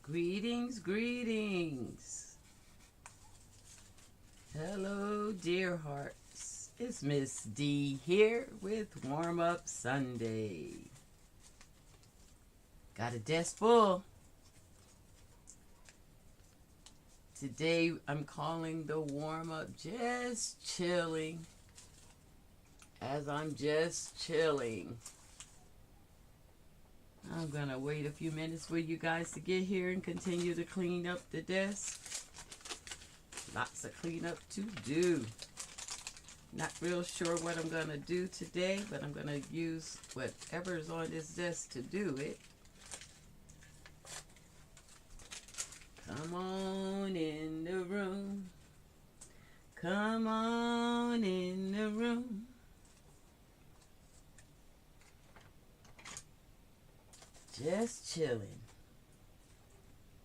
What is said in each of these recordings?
Greetings, greetings. Hello, dear hearts. It's MS.D here with Warm Up Sunday. Got a desk full. Today I'm calling the warm up just chilling. As I'm just chilling. I'm gonna wait a few minutes for you guys to get here and continue to clean up the desk. Lots of cleanup to do. Not real sure what I'm gonna do today, but I'm gonna use whatever's on this desk to do it. Come on in the room. Come on in the room. Just chilling.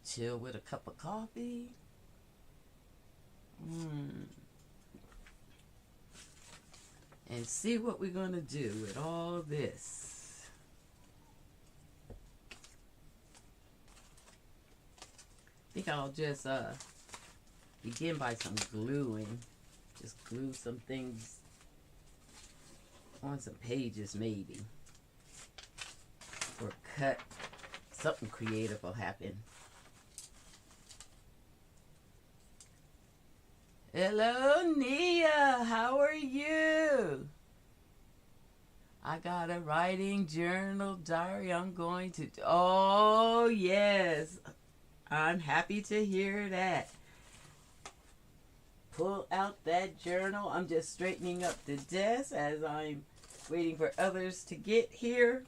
Chill with a cup of coffee. And see what we're going to do with all this. I think I'll just begin by some gluing. Just glue some things on some pages maybe. Or cut. Something creative will happen. Hello, Nia. How are you? I got a writing journal diary I'm going to... Oh, yes. I'm happy to hear that. Pull out that journal. I'm just straightening up the desk as I'm waiting for others to get here.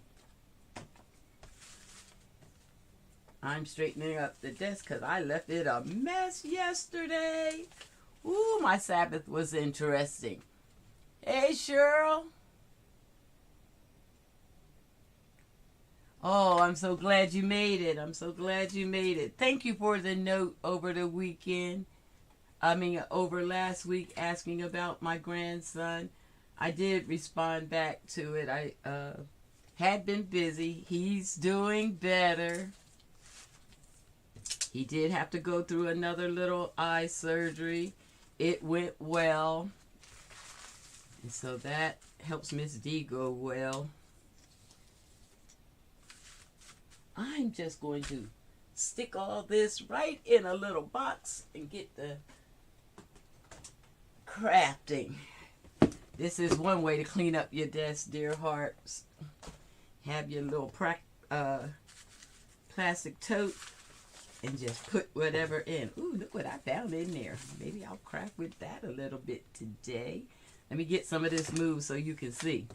I'm straightening up the desk because I left it a mess yesterday. Ooh, my Sabbath was interesting. Hey, Cheryl. Oh, I'm so glad you made it. I'm so glad you made it. Thank you for the note over the weekend. Over last week asking about my grandson. I did respond back to it. I had been busy. He's doing better. He did have to go through another little eye surgery. It went well. And so that helps Miss D go well. I'm just going to stick all this right in a little box and get the crafting. This is one way to clean up your desk, dear hearts. Have your little plastic tote. And just put whatever in. Ooh, look what I found in there. Maybe I'll craft with that a little bit today. Let me get some of this moved so you can see.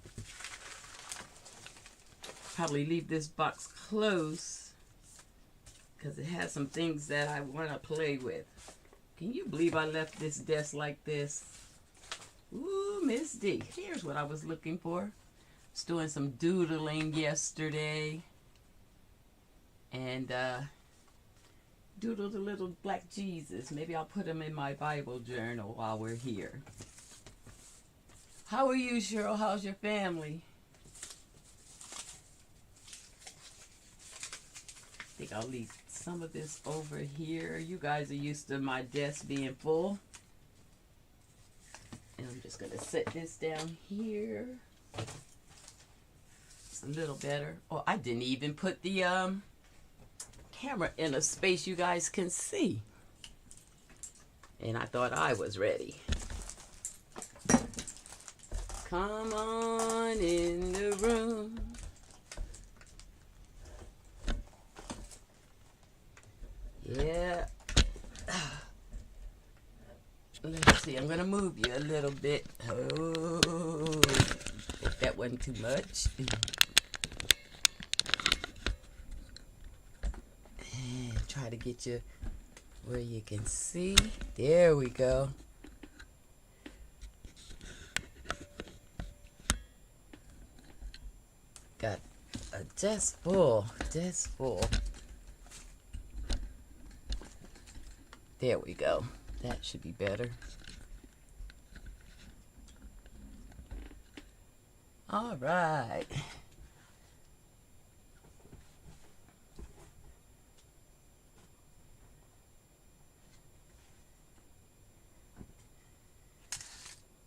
Probably leave this box close because it has some things that I want to play with. Can you believe I left this desk like this? Ooh, Miss D. Here's what I was looking for. I was doing some doodling yesterday. And, doodled a little black Jesus. Maybe I'll put him in my Bible journal while we're here. How are you, Cheryl? How's your family? I think I'll leave some of this over here. You guys are used to my desk being full. And I'm just going to set this down here. It's a little better. Oh, I didn't even put the camera in a space you guys can see. And I thought I was ready. Come on in the room. Yeah. Let's see, I'm gonna move you a little bit. Oh, if that wasn't too much. Try to get you where you can see. There we go. Got a desk full. Desk full. There we go. That should be better. All right.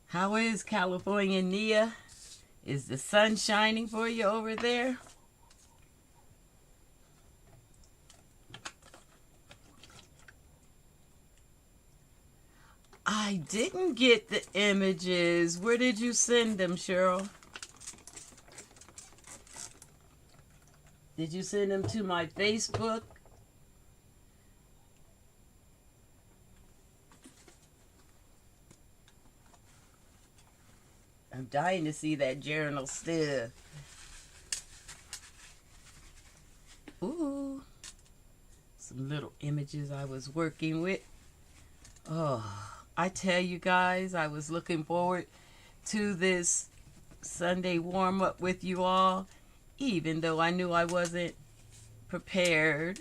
How is California, Nia? Is the sun shining for you over there? I didn't get the images. Where did you send them, Cheryl? Did you send them to my Facebook? I'm dying to see that journal still. Ooh. Some little images I was working with. Oh, I tell you guys, I was looking forward to this Sunday warm-up with you all, even though I knew I wasn't prepared.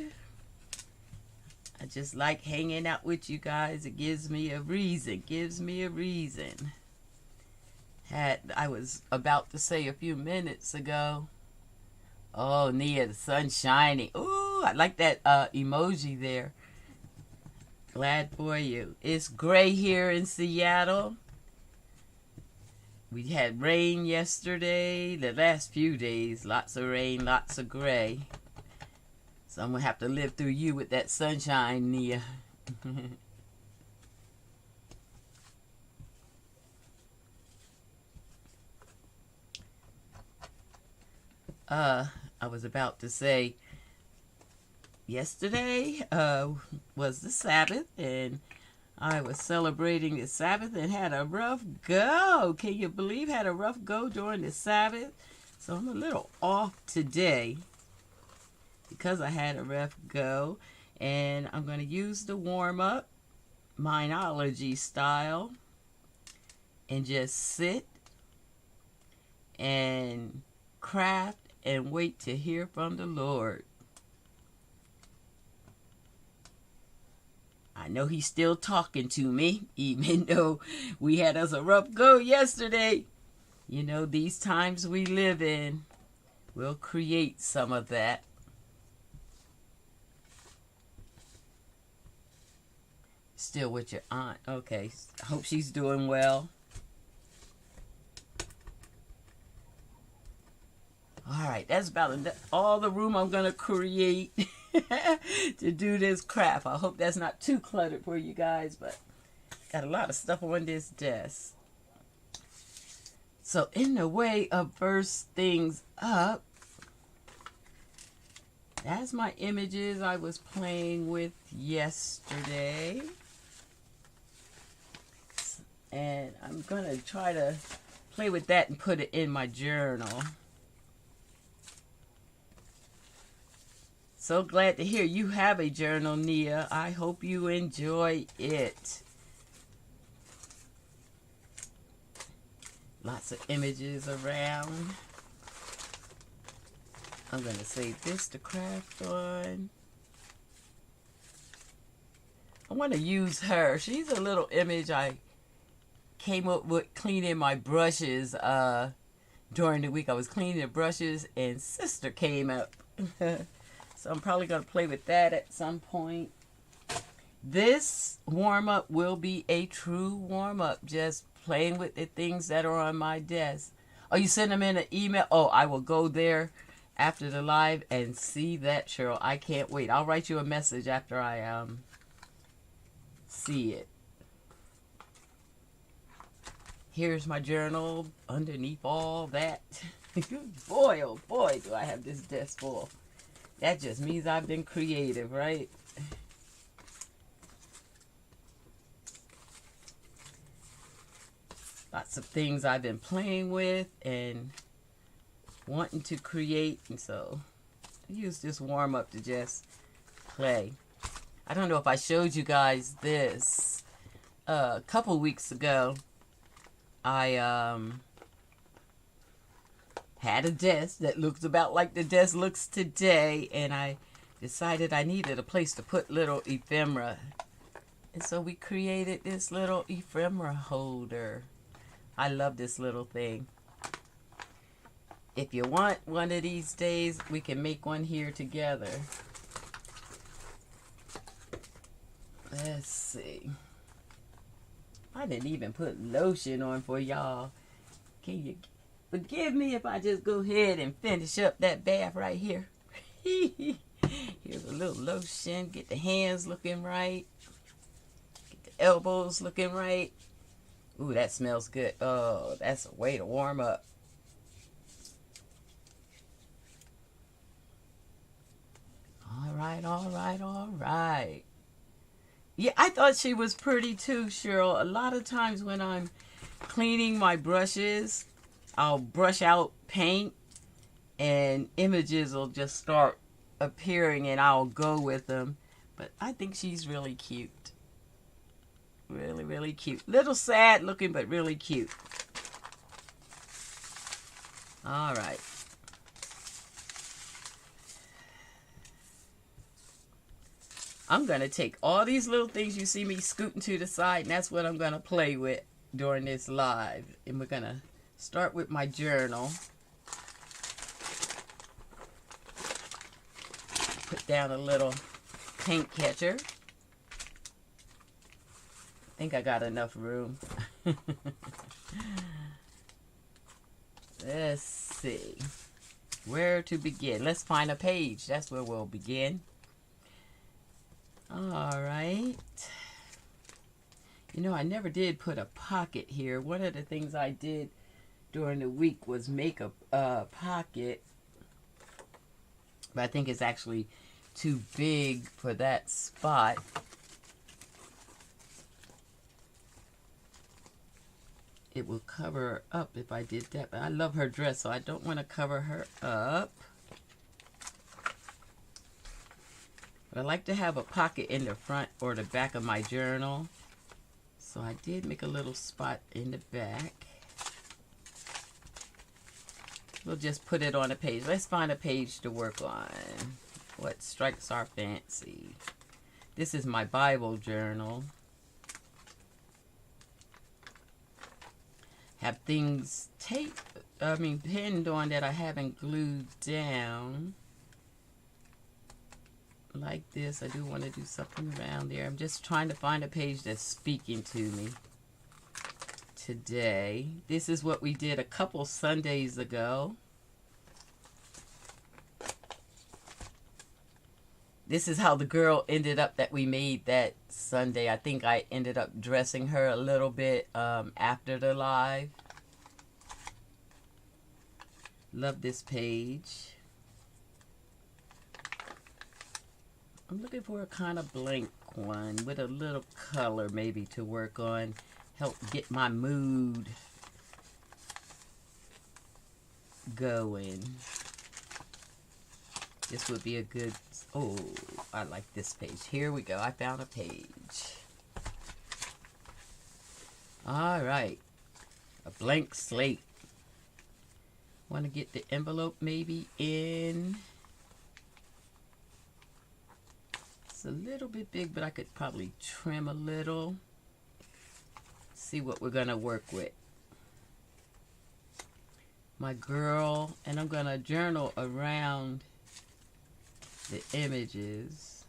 I just like hanging out with you guys. It gives me a reason. I was about to say a few minutes ago. Oh, Nia, the sun's shining. Ooh, I like that emoji there. Glad for you. It's gray here in Seattle. We had rain yesterday. The last few days, lots of rain, lots of gray. So I'm going to have to live through you with that sunshine, Nia. I was about to say, yesterday was the Sabbath, and I was celebrating the Sabbath and had a rough go. Can you believe had a rough go during the Sabbath? So I'm a little off today because I had a rough go, and I'm going to use the warm-up minology style and just sit and craft and wait to hear from the Lord. I know he's still talking to me, even though we had us a rough go yesterday. You know, these times we live in, we'll create some of that. Still with your aunt. Okay, I hope she's doing well. All right, that's about all the room I'm going to create to do this crap. I hope that's not too cluttered for you guys, but got a lot of stuff on this desk. So in the way of first things up, that's my images I was playing with yesterday. And I'm going to try to play with that and put it in my journal. So glad to hear you have a journal, Nia. I hope you enjoy it. Lots of images around. I'm going to save this to craft on. I want to use her. She's a little image I came up with cleaning my brushes during the week. I was cleaning the brushes and sister came up. So I'm probably going to play with that at some point. This warm-up will be a true warm-up, just playing with the things that are on my desk. Oh, you send them in an email? Oh, I will go there after the live and see that, Cheryl. I can't wait. I'll write you a message after I see it. Here's my journal underneath all that. Boy, oh boy, do I have this desk full. That just means I've been creative, right? Lots of things I've been playing with and wanting to create. And so I use this warm-up to just play. I don't know if I showed you guys this. A couple weeks ago, I had a desk that looks about like the desk looks today, and I decided I needed a place to put little ephemera. And so we created this little ephemera holder. I love this little thing. If you want one of these days, we can make one here together. Let's see. I didn't even put lotion on for y'all. Can you forgive me if I just go ahead and finish up that bath right here? Here's a little lotion. Get the hands looking right. Get the elbows looking right. Ooh, that smells good. Oh, that's a way to warm up. All right, all right, all right. Yeah, I thought she was pretty too, Cheryl. A lot of times when I'm cleaning my brushes, I'll brush out paint and images will just start appearing and I'll go with them. But I think she's really cute. Really, really cute. Little sad looking, but really cute. All right. I'm going to take all these little things you see me scooting to the side, and that's what I'm going to play with during this live. And we're going to start with my journal. Put down a little paint catcher. I think I got enough room. Let's see. Where to begin? Let's find a page. That's where we'll begin. All right. You know, I never did put a pocket here. One of the things I did during the week was make a pocket. But I think it's actually too big for that spot. It will cover her up if I did that. But I love her dress, so I don't want to cover her up. But I like to have a pocket in the front or the back of my journal. So I did make a little spot in the back. We'll just put it on a page. Let's find a page to work on. What strikes our fancy? This is my Bible journal. Have things pinned on that I haven't glued down. Like this. I do want to do something around there. I'm just trying to find a page that's speaking to me today. This is what we did a couple Sundays ago. This is how the girl ended up that we made that Sunday. I think I ended up dressing her a little bit after the live. Love this page. I'm looking for a kind of blank one with a little color maybe to work on. Help get my mood going. This would be a good, oh, I like this page. Here we go. I found a page. All right. A blank slate. Want to get the envelope maybe in. It's a little bit big, but I could probably trim a little. See what we're going to work with. My girl, and I'm going to journal around the images.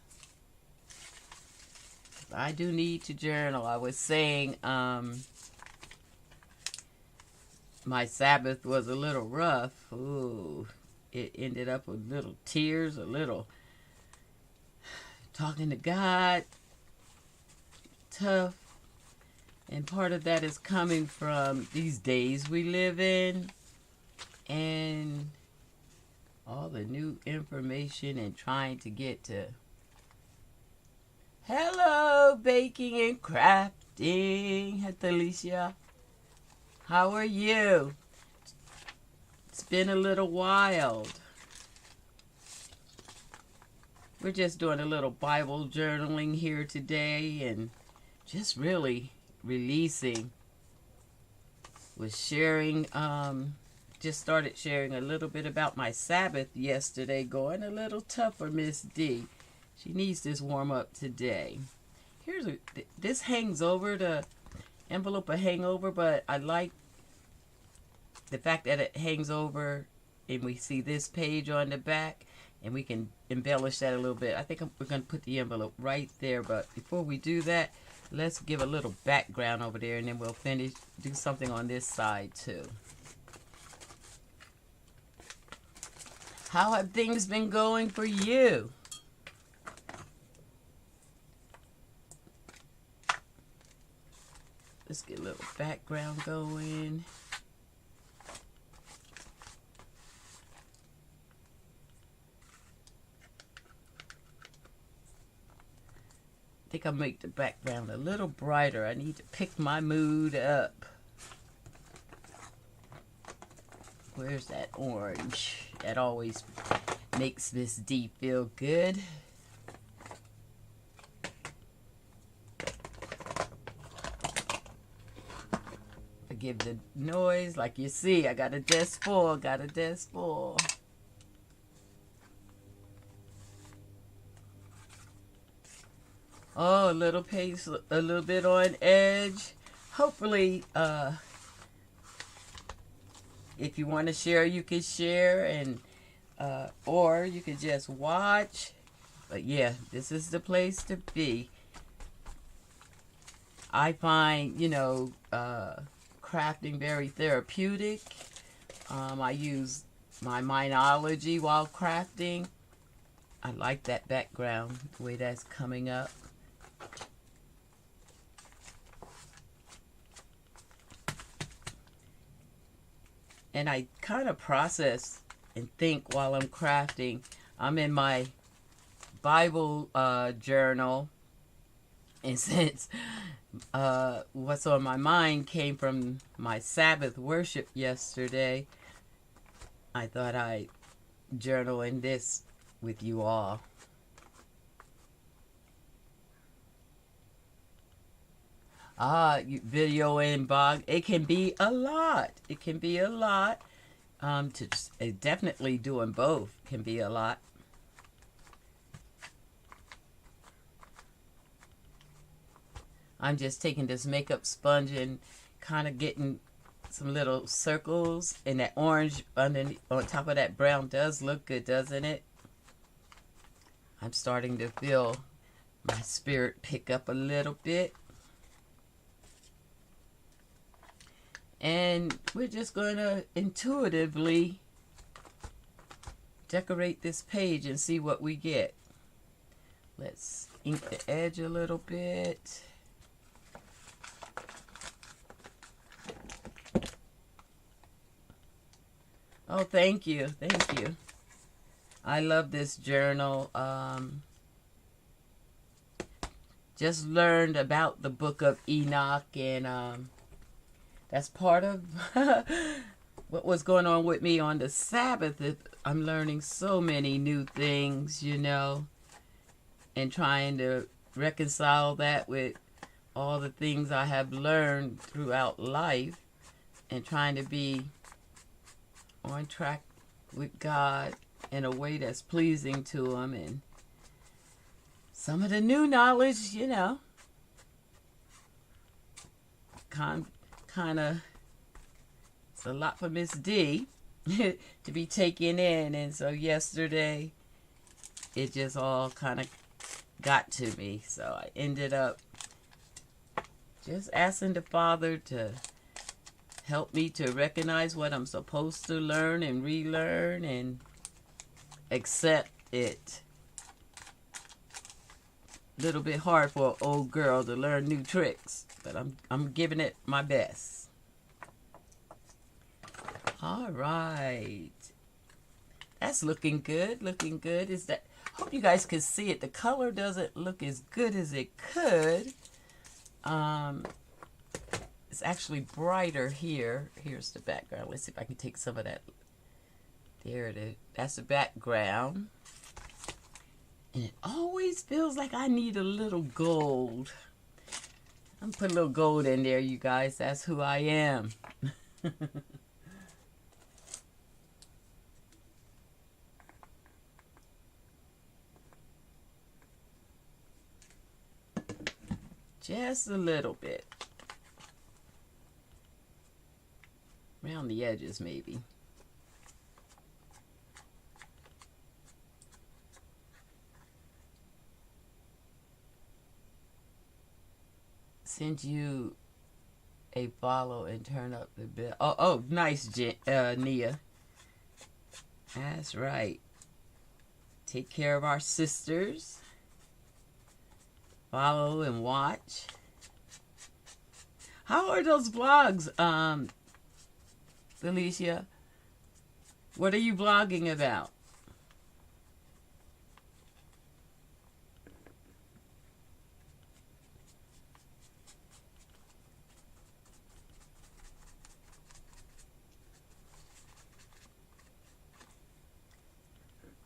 I do need to journal. I was saying my Sabbath was a little rough. Ooh, it ended up with little tears, a little talking to God, tough. And part of that is coming from these days we live in and all the new information and trying to get to hello baking and crafting. Hi Alicia, how are you? It's been a little while. We're just doing a little Bible journaling here today and just really releasing. Was sharing just started sharing a little bit about my Sabbath yesterday, going a little tough for MS.D. She needs this warm up today. This hangs over, the envelope will hang over, but I like the fact that it hangs over and we see this page on the back and we can embellish that a little bit. I think we're going to put the envelope right there, but before we do that, Let's give a little background over there, and then we'll do something on this side too. How have things been going for you? Let's get a little background going. I think I'll make the background a little brighter. I need to pick my mood up. Where's that orange? That always makes MS.D feel good. Forgive the noise. Like you see, I got a desk full. Oh, a little pace, a little bit on edge. Hopefully, if you want to share, you can share, and or you can just watch. But yeah, this is the place to be. I find, crafting very therapeutic. I use my mindology while crafting. I like that background, the way that's coming up. And I kind of process and think while I'm crafting. I'm in my Bible journal, and since what's on my mind came from my Sabbath worship yesterday, I thought I'd journal in this with you all. Video and blog, it can be a lot. Definitely doing both can be a lot. I'm just taking this makeup sponge and kind of getting some little circles, and that orange underneath, on top of that brown does look good, doesn't it? I'm starting to feel my spirit pick up a little bit. And we're just going to intuitively decorate this page and see what we get. Let's ink the edge a little bit. Oh, thank you. I love this journal. Just learned about the book of Enoch, and that's part of what was going on with me on the Sabbath. I'm learning so many new things, and trying to reconcile that with all the things I have learned throughout life, and trying to be on track with God in a way that's pleasing to Him. And some of the new knowledge, kind of, it's a lot for MS.D to be taken in. And so yesterday it just all kind of got to me, so I ended up just asking the Father to help me to recognize what I'm supposed to learn and relearn and accept it. A little bit hard for an old girl to learn new tricks, but I'm giving it my best. All right, that's looking good. Is that? Hope you guys can see it. The color doesn't look as good as it could. It's actually brighter here. Here's the background. Let's see if I can take some of that. There it is. That's the background. And it always feels like I need a little gold. I'm putting a little gold in there, you guys. That's who I am. Just a little bit. Around the edges, maybe. send you a follow and turn up the bell. Oh, nice, Nia. That's right. Take care of our sisters. Follow and watch. How are those vlogs, Felicia? What are you blogging about?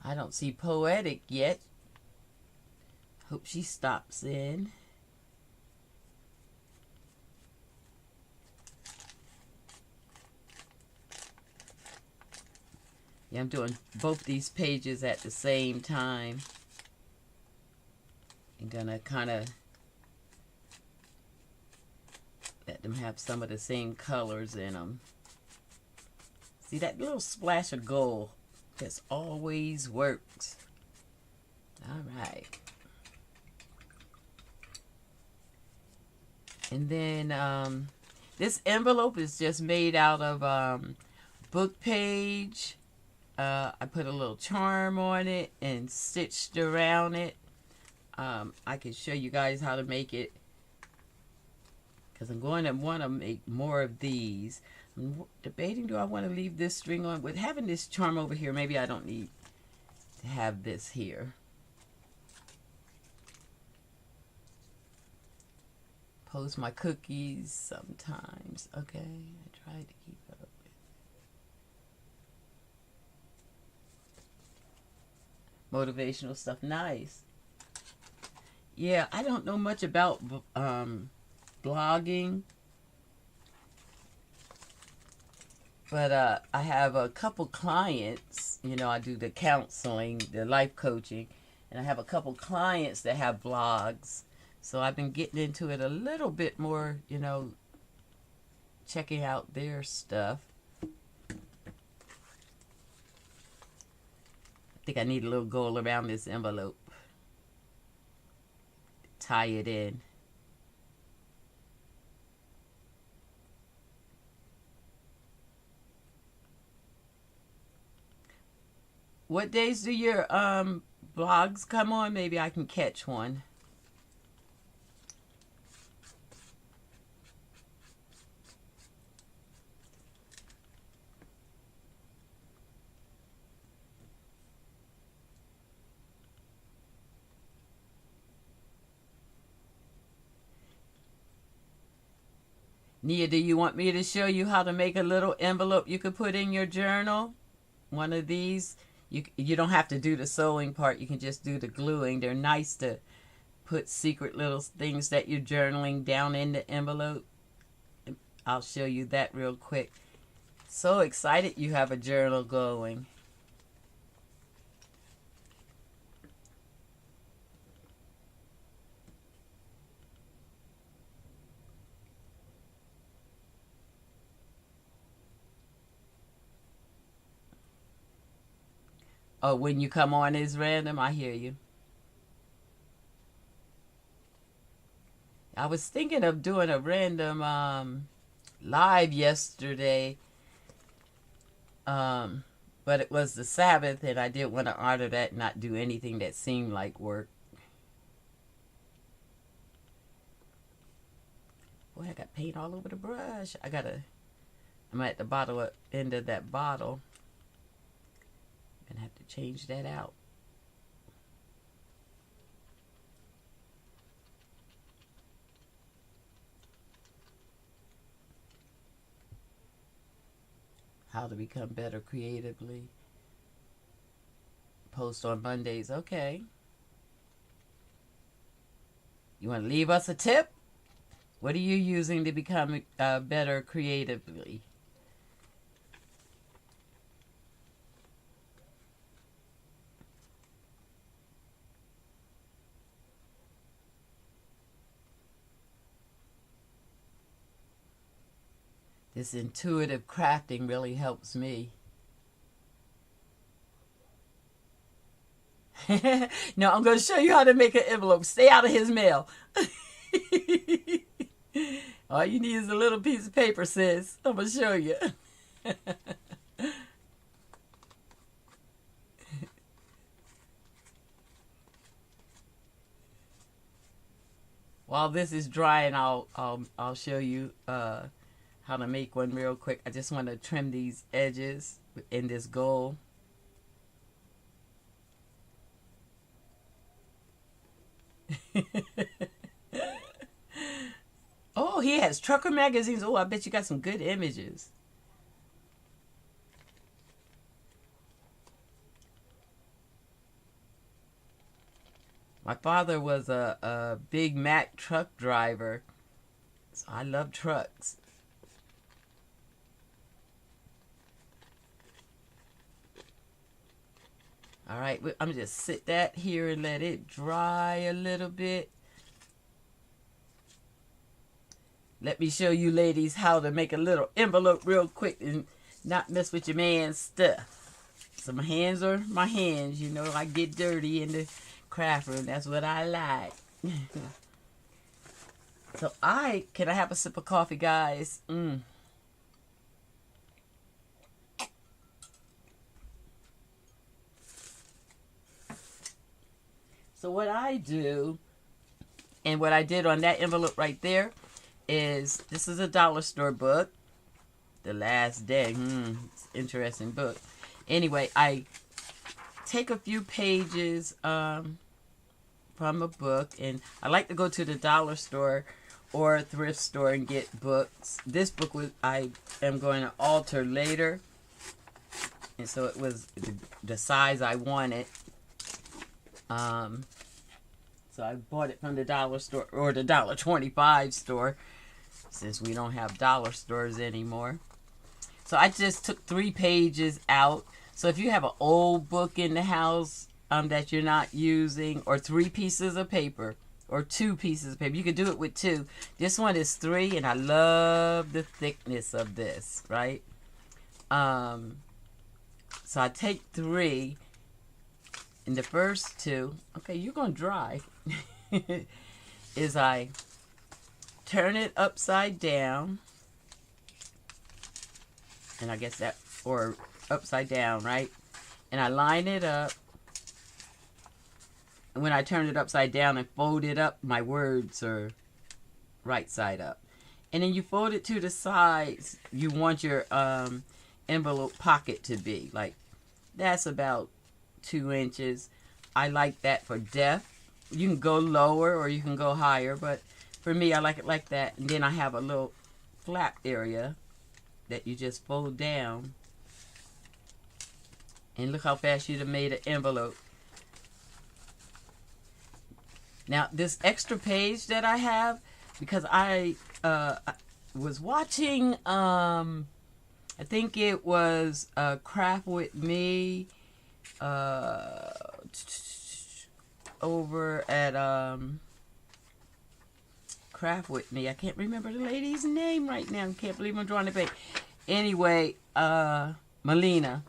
I don't see Poetic yet. Hope she stops in. Yeah, I'm doing both these pages at the same time. I'm gonna kind of let them have some of the same colors in them. See that little splash of gold? Just always works. All right. And then this envelope is just made out of book page. I put a little charm on it and stitched around it. I can show you guys how to make it, because I'm going to want to make more of these. I'm debating, do I want to leave this string on? With having this charm over here, maybe I don't need to have this here. Post my cookies sometimes. Okay, I try to keep up with motivational stuff. Nice. Yeah, I don't know much about blogging, but I have a couple clients. You know, I do the counseling, the life coaching, and I have a couple clients that have blogs. So I've been getting into it a little bit more, you know, checking out their stuff. I think I need a little gold around this envelope. Tie it in. What days do your blogs come on? Maybe I can catch one. Nia, do you want me to show you how to make a little envelope you could put in your journal? One of these. You don't have to do the sewing part. You can just do the gluing. They're nice to put secret little things that you're journaling down in the envelope. I'll show you that real quick. So excited you have a journal going. Oh, when you come on is random? I hear you. I was thinking of doing a random live yesterday, but it was the Sabbath, and I didn't want to honor that and not do anything that seemed like work. Boy, I got paint all over the brush. I'm at the end of that bottle. I'm gonna have to change that out. How to become better creatively. Post on Mondays. Okay. You want to leave us a tip? What are you using to become better creatively? This intuitive crafting really helps me. No, I'm going to show you how to make an envelope. Stay out of his mail. All you need is a little piece of paper, sis. I'm going to show you. While this is drying, I'll show you how to make one real quick. I just want to trim these edges in this gold. Oh, he has trucker magazines. Oh, I bet you got some good images. My father was a big Mack truck driver, so I love trucks. All right, I'm gonna just sit that here and let it dry a little bit. Let me show you ladies how to make a little envelope real quick and not mess with your man's stuff. So my hands are my hands, you know, I get dirty in the craft room. That's what I like. So can I have a sip of coffee, guys? So what I do, and what I did on that envelope right there, is this is a dollar store book, The Last Day. It's an interesting book. Anyway, I take a few pages from a book, and I like to go to the dollar store or a thrift store and get books. This book I am going to alter later, and so it was the size I wanted. So I bought it from the dollar store or the $1.25 store, since we don't have dollar stores anymore. So I just took 3 pages out. So if you have an old book in the house that you're not using, or 3 pieces of paper, or 2 pieces of paper, you could do it with 2. This one is 3, and I love the thickness of this, right? So I take 3, and the first 2, okay, you're going to dry, is I turn it upside down, and I guess that, or upside down, right? And I line it up. And when I turn it upside down and fold it up, my words are right side up. And then you fold it to the sides you want your envelope pocket to be. Like, that's about 2 inches. I like that for depth. You can go lower or you can go higher, but for me, I like it like that. And then I have a little flap area that you just fold down. And look how fast you'd have made an envelope. Now, this extra page that I have, because I was watching, I think it was Craft With Me over at Craft With Me. I can't remember the lady's name right now. I can't believe I'm drawing a page. Anyway, Melina,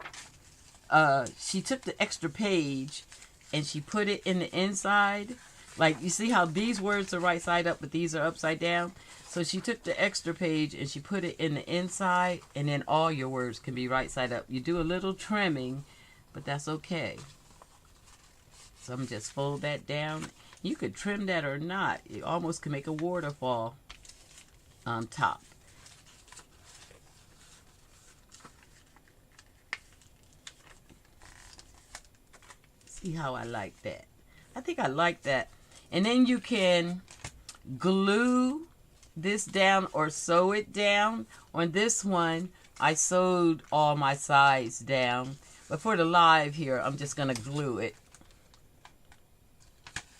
she took the extra page and she put it in the inside. Like, you see how these words are right side up, but these are upside down? So she took the extra page and she put it in the inside, and then all your words can be right side up. You do a little trimming, but that's okay. So I'm just fold that down. You could trim that or not. You almost can make a waterfall on top. See how I like that? I think I like that. And then you can glue this down or sew it down. On this one, I sewed all my sides down. But for the live here, I'm just going to glue it.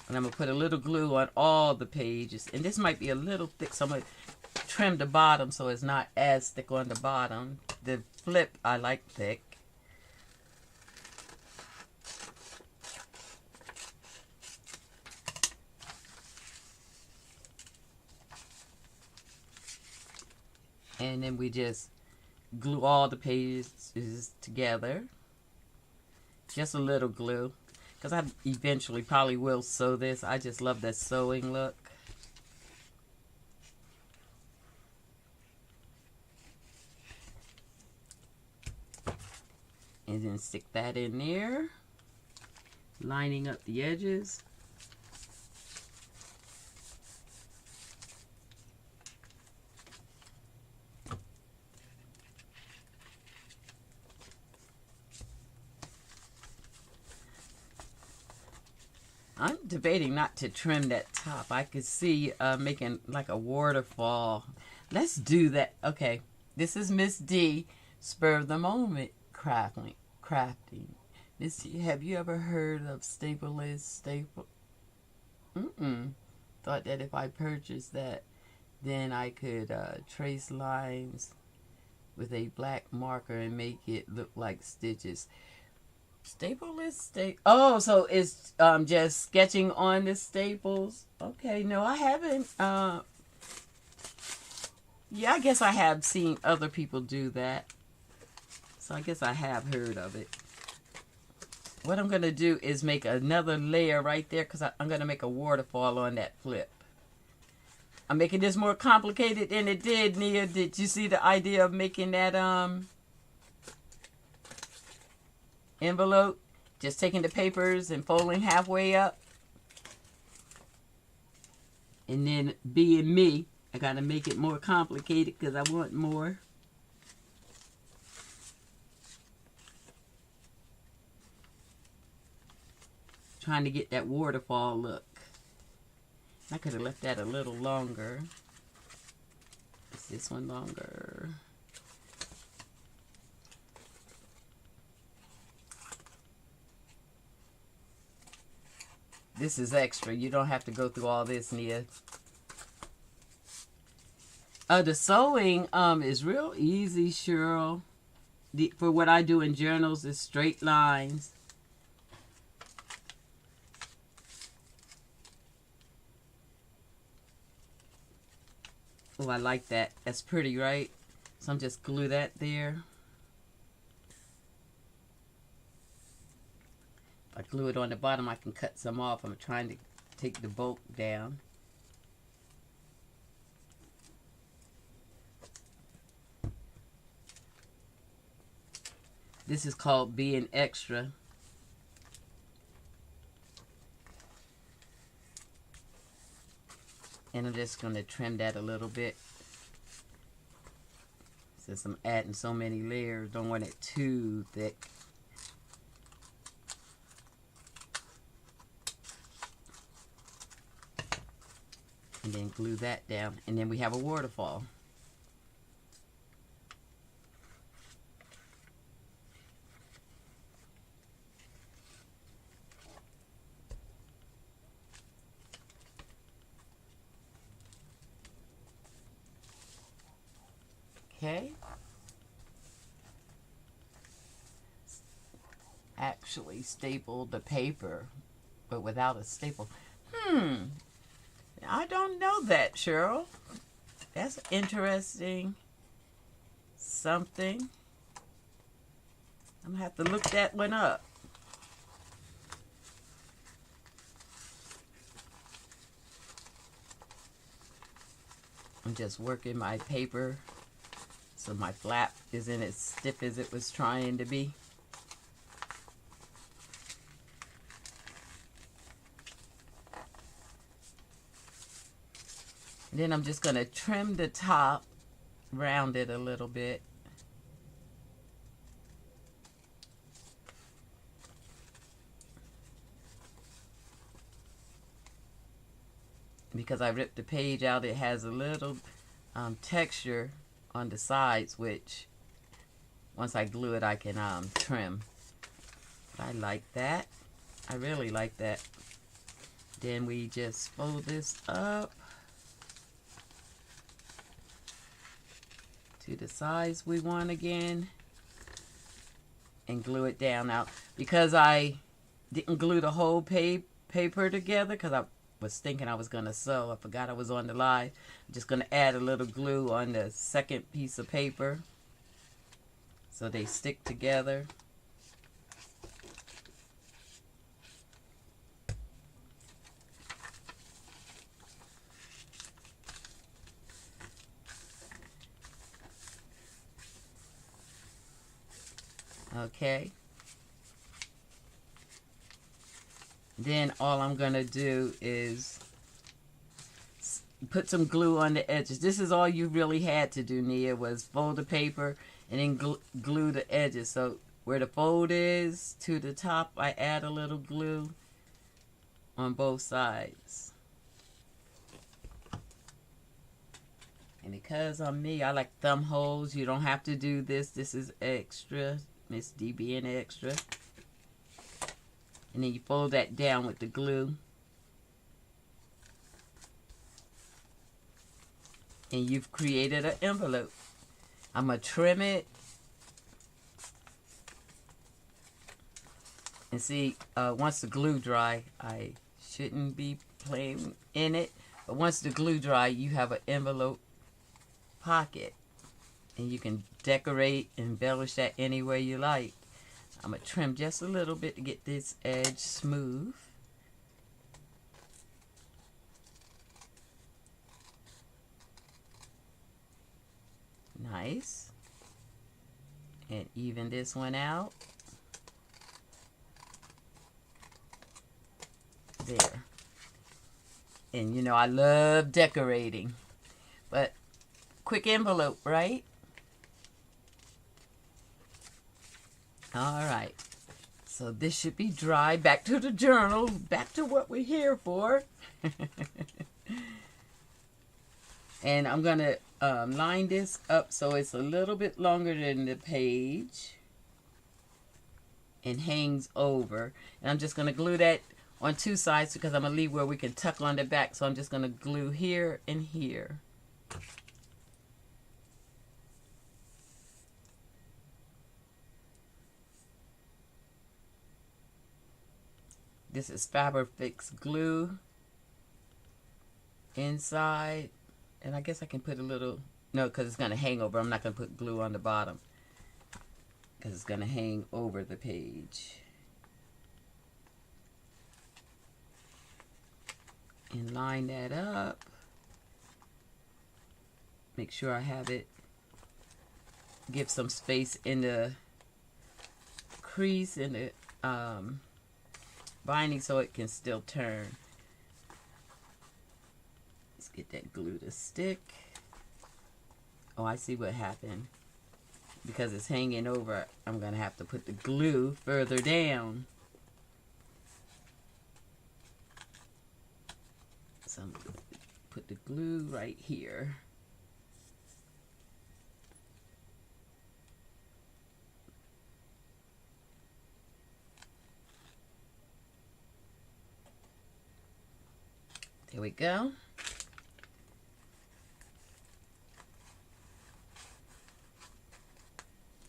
And I'm going to put a little glue on all the pages. And this might be a little thick, so I'm going to trim the bottom so it's not as thick on the bottom. The flip, I like thick. And then we just glue all the pages together. Just a little glue. Because I eventually probably will sew this. I just love that sewing look. stick that in there, lining up the edges. I'm debating not to trim that top. I could see making like a waterfall. Let's do that. Okay, this is MS.D, spur of the moment crafting. Miss D, have you ever heard of stapleless staple? Thought that if I purchased that, then I could trace lines with a black marker and make it look like stitches. Stapleless oh, so it's just sketching on the staples. Okay, no, I haven't. Yeah, I guess I have seen other people do that, so I guess I have heard of it. What I'm gonna do is make another layer right there, because I'm gonna make a waterfall on that flip. I'm making this more complicated than it did, Nia. Did you see the idea of making that envelope? Just taking the papers and folding halfway up. And then being me, I gotta make it more complicated because I want more. Trying to get that waterfall look. I could have left that a little longer. Is this one longer? This is extra. You don't have to go through all this, Nia. The sewing is real easy, Cheryl. For what I do in journals is straight lines. Oh, I like that. That's pretty, right? So I'm just glue that there. If I glue it on the bottom, I can cut some off. I'm trying to take the bulk down. This is called being extra. And I'm just going to trim that a little bit. Since I'm adding so many layers, don't want it too thick. And then glue that down. And then we have a waterfall. Okay. Actually staple the paper, but without a staple. I don't know that, Cheryl. That's interesting. Something. I'm gonna have to look that one up. I'm just working my paper so my flap isn't as stiff as it was trying to be. And then I'm just going to trim the top, round it a little bit. Because I ripped the page out, it has a little texture on the sides, which once I glue it I can trim. But I like that. I really like that. Then we just fold this up to the size we want again and glue it down. Now, because I didn't glue the whole paper together because I was thinking I was going to sew, I forgot I was on the live. I'm just going to add a little glue on the second piece of paper so they stick together. Okay, Then all I'm going to do is put some glue on the edges. This is all you really had to do, Nia, was fold the paper and then glue the edges. So where the fold is to the top, I add a little glue on both sides. And because I'm me, I like thumb holes. You don't have to do this. This is extra. MS.D being extra. And then you fold that down with the glue. And you've created an envelope. I'm going to trim it. And see, once the glue dry, I shouldn't be playing in it. But once the glue dry, you have an envelope pocket, and you can decorate, embellish that any way you like. I'm going to trim just a little bit to get this edge smooth. Nice. And even this one out. There. And you know I love decorating, but quick envelope, right? All right. So this should be dry. Back to the journal. Back to what we're here for. And I'm going to line this up so it's a little bit longer than the page and hangs over. And I'm just going to glue that on two sides because I'm going to leave where we can tuck on the back. So I'm just going to glue here and here. This is Fix glue inside. And I guess I can put a little, no, because it's going to hang over. I'm not going to put glue on the bottom because it's going to hang over the page. And line that up. Make sure I have it. Give some space in the crease in the binding so it can still turn. Let's get that glue to stick. Oh, I see what happened. Because it's hanging over, I'm going to have to put the glue further down. So I'm going to put the glue right here. There we go.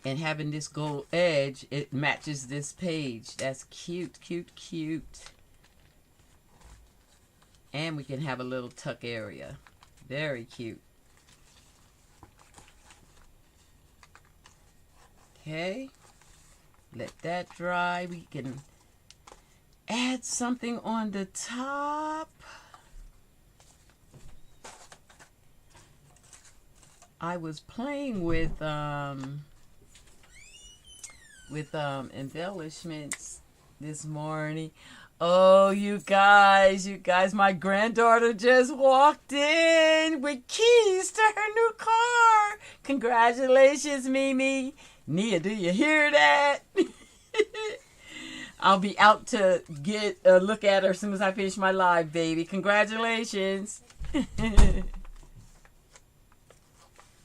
And having this gold edge, it matches this page. That's cute, cute, cute. And we can have a little tuck area. Very cute. Okay. Let that dry. We can add something on the top. I was playing with embellishments this morning. Oh, you guys, my granddaughter just walked in with keys to her new car. Congratulations, Mimi. Nia, do you hear that? I'll be out to get a look at her as soon as I finish my live, baby. Congratulations.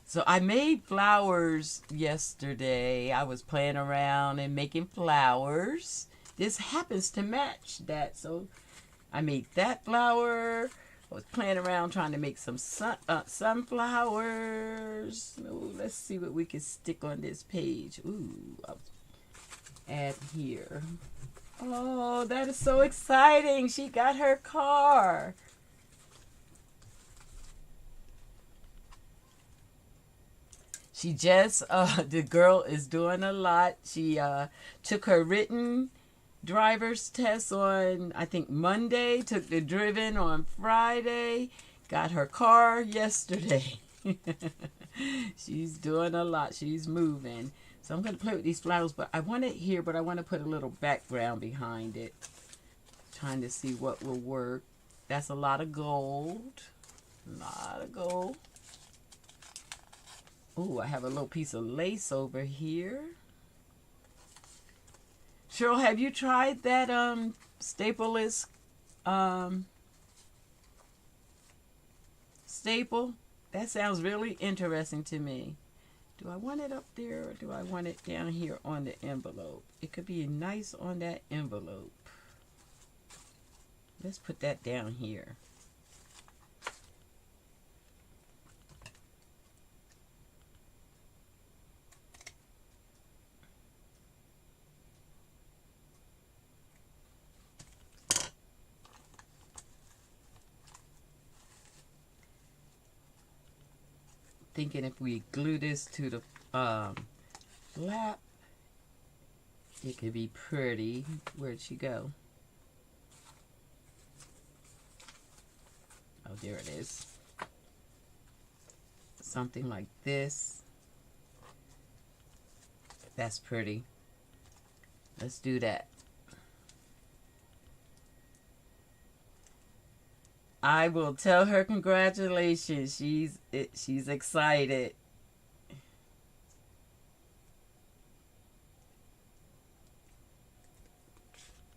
So I made flowers yesterday. I was playing around and making flowers. This happens to match that. So I made that flower. I was playing around trying to make some sunflowers. Oh, let's see what we can stick on this page. Ooh, I'll add here. Oh, that is so exciting. She got her car. She just, the girl is doing a lot. She took her written driver's test on, I think, Monday. Took the driven on Friday. Got her car yesterday. She's doing a lot. She's moving. So I'm going to play with these flowers. But I want it here, but I want to put a little background behind it. Trying to see what will work. That's a lot of gold. A lot of gold. Oh, I have a little piece of lace over here. Cheryl, have you tried that stapleless staple? That sounds really interesting to me. Do I want it up there or do I want it down here on the envelope? It could be nice on that envelope. Let's put that down here. Thinking if we glue this to the flap, it could be pretty. Where'd she go? Oh, there it is. Something like this. That's pretty. Let's do that. I will tell her congratulations. She's excited.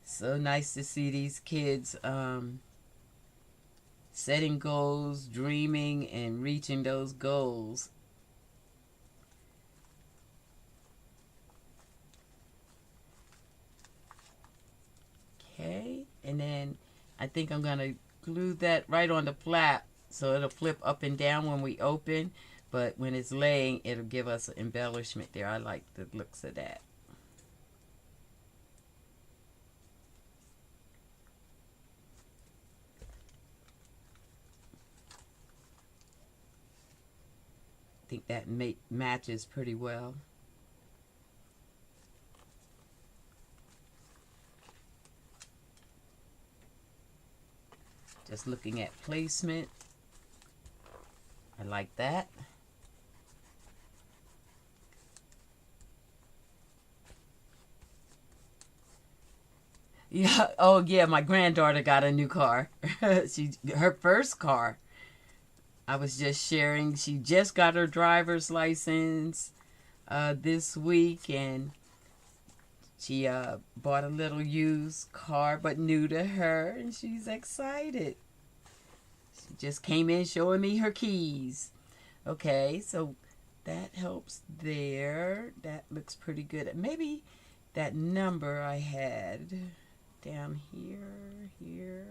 So nice to see these kids setting goals, dreaming, and reaching those goals. Okay, and then I think I'm gonna glue that right on the flap so it'll flip up and down when we open, but when it's laying it'll give us an embellishment there. I like the looks of that. I think that matches pretty well. Just looking at placement. I like that. Yeah, oh yeah, my granddaughter got a new car. Her first car. I was just sharing, she just got her driver's license this week, and she bought a little used car, but new to her, and she's excited. She just came in showing me her keys. Okay, so that helps there. That looks pretty good. Maybe that number I had down here,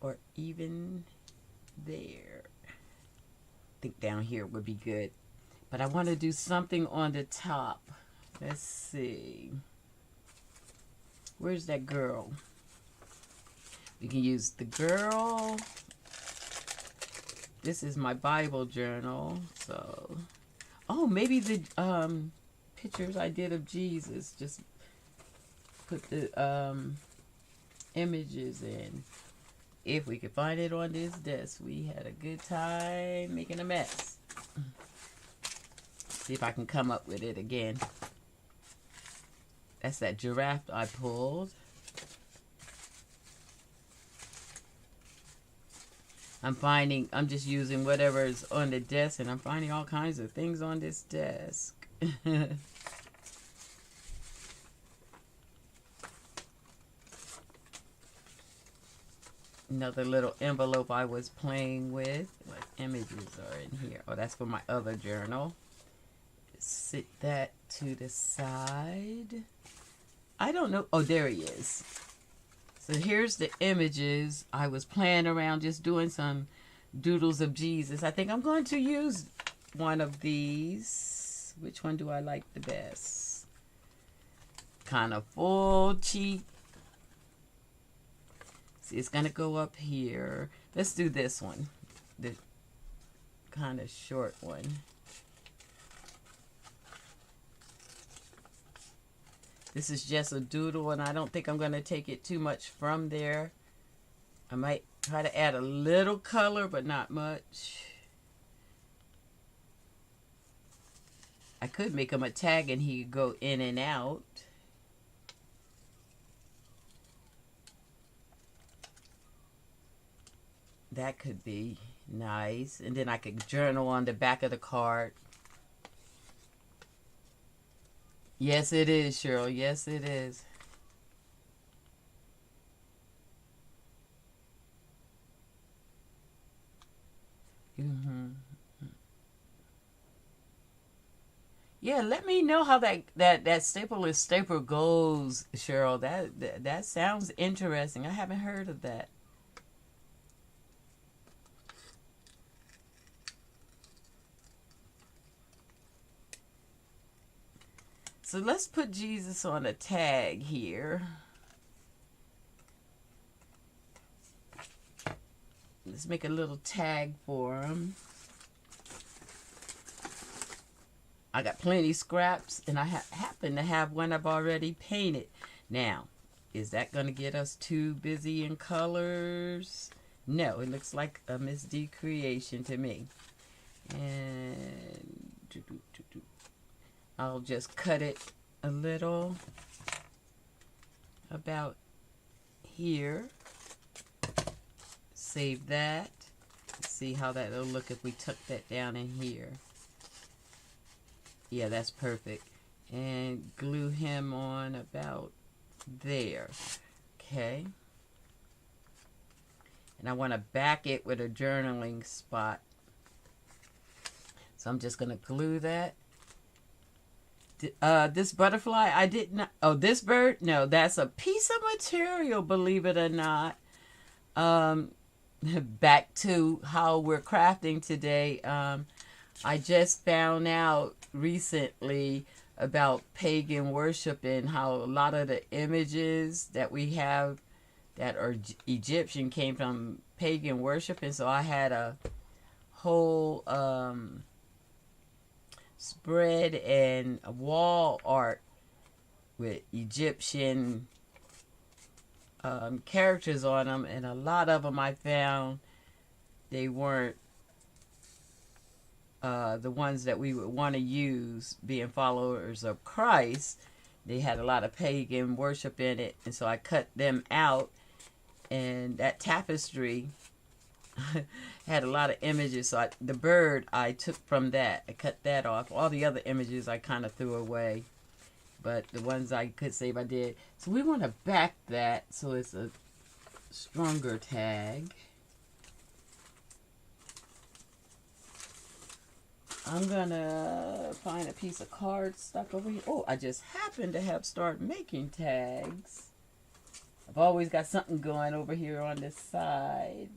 or even there. I think down here would be good. But I want to do something on the top. Let's see. Where's that girl? We can use the girl. This is my Bible journal. So, oh, maybe the pictures I did of Jesus. Just put the images in. If we could find it on this desk, we had a good time making a mess. See if I can come up with it again. That's that giraffe I pulled. I'm just using whatever is on the desk, and I'm finding all kinds of things on this desk. Another little envelope I was playing with. What images are in here? Oh, that's for my other journal. Sit that to the side. I don't know. Oh, there he is. So here's the images. I was playing around just doing some doodles of Jesus. I think I'm going to use one of these. Which one do I like the best? Kind of full cheek. See, it's going to go up here. Let's do this one. The kind of short one. This is just a doodle, and I don't think I'm going to take it too much from there. I might try to add a little color, but not much. I could make him a tag, and he could go in and out. That could be nice. And then I could journal on the back of the card. Yes, it is, Cheryl. Yes, it is. Mm-hmm. Yeah, let me know how that staple goes, Cheryl. That sounds interesting. I haven't heard of that. So let's put Jesus on a tag here. Let's make a little tag for him. I got plenty scraps, and I happen to have one I've already painted. Now, is that going to get us too busy in colors? No, it looks like a MS.D creation to me. And I'll just cut it a little about here. Save that. See how that'll look if we tuck that down in here. Yeah, that's perfect. And glue him on about there. Okay. And I want to back it with a journaling spot. So I'm just going to glue that. This butterfly, I did not. Oh, this bird? No, that's a piece of material, believe it or not. Back to how we're crafting today. I just found out recently about pagan worship and how a lot of the images that we have that are Egyptian came from pagan worship. And so I had a whole spread and wall art with Egyptian characters on them, and a lot of them I found they weren't the ones that we would want to use being followers of Christ. They had a lot of pagan worship in it, and so I cut them out. And that tapestry had a lot of images, so the bird I took from that. I cut that off. All the other images I kind of threw away, but the ones I could save I did. So we want to back that so it's a stronger tag. I'm gonna find a piece of card stuck over here. Oh, I just happen to have started making tags. I've always got something going over here on this side.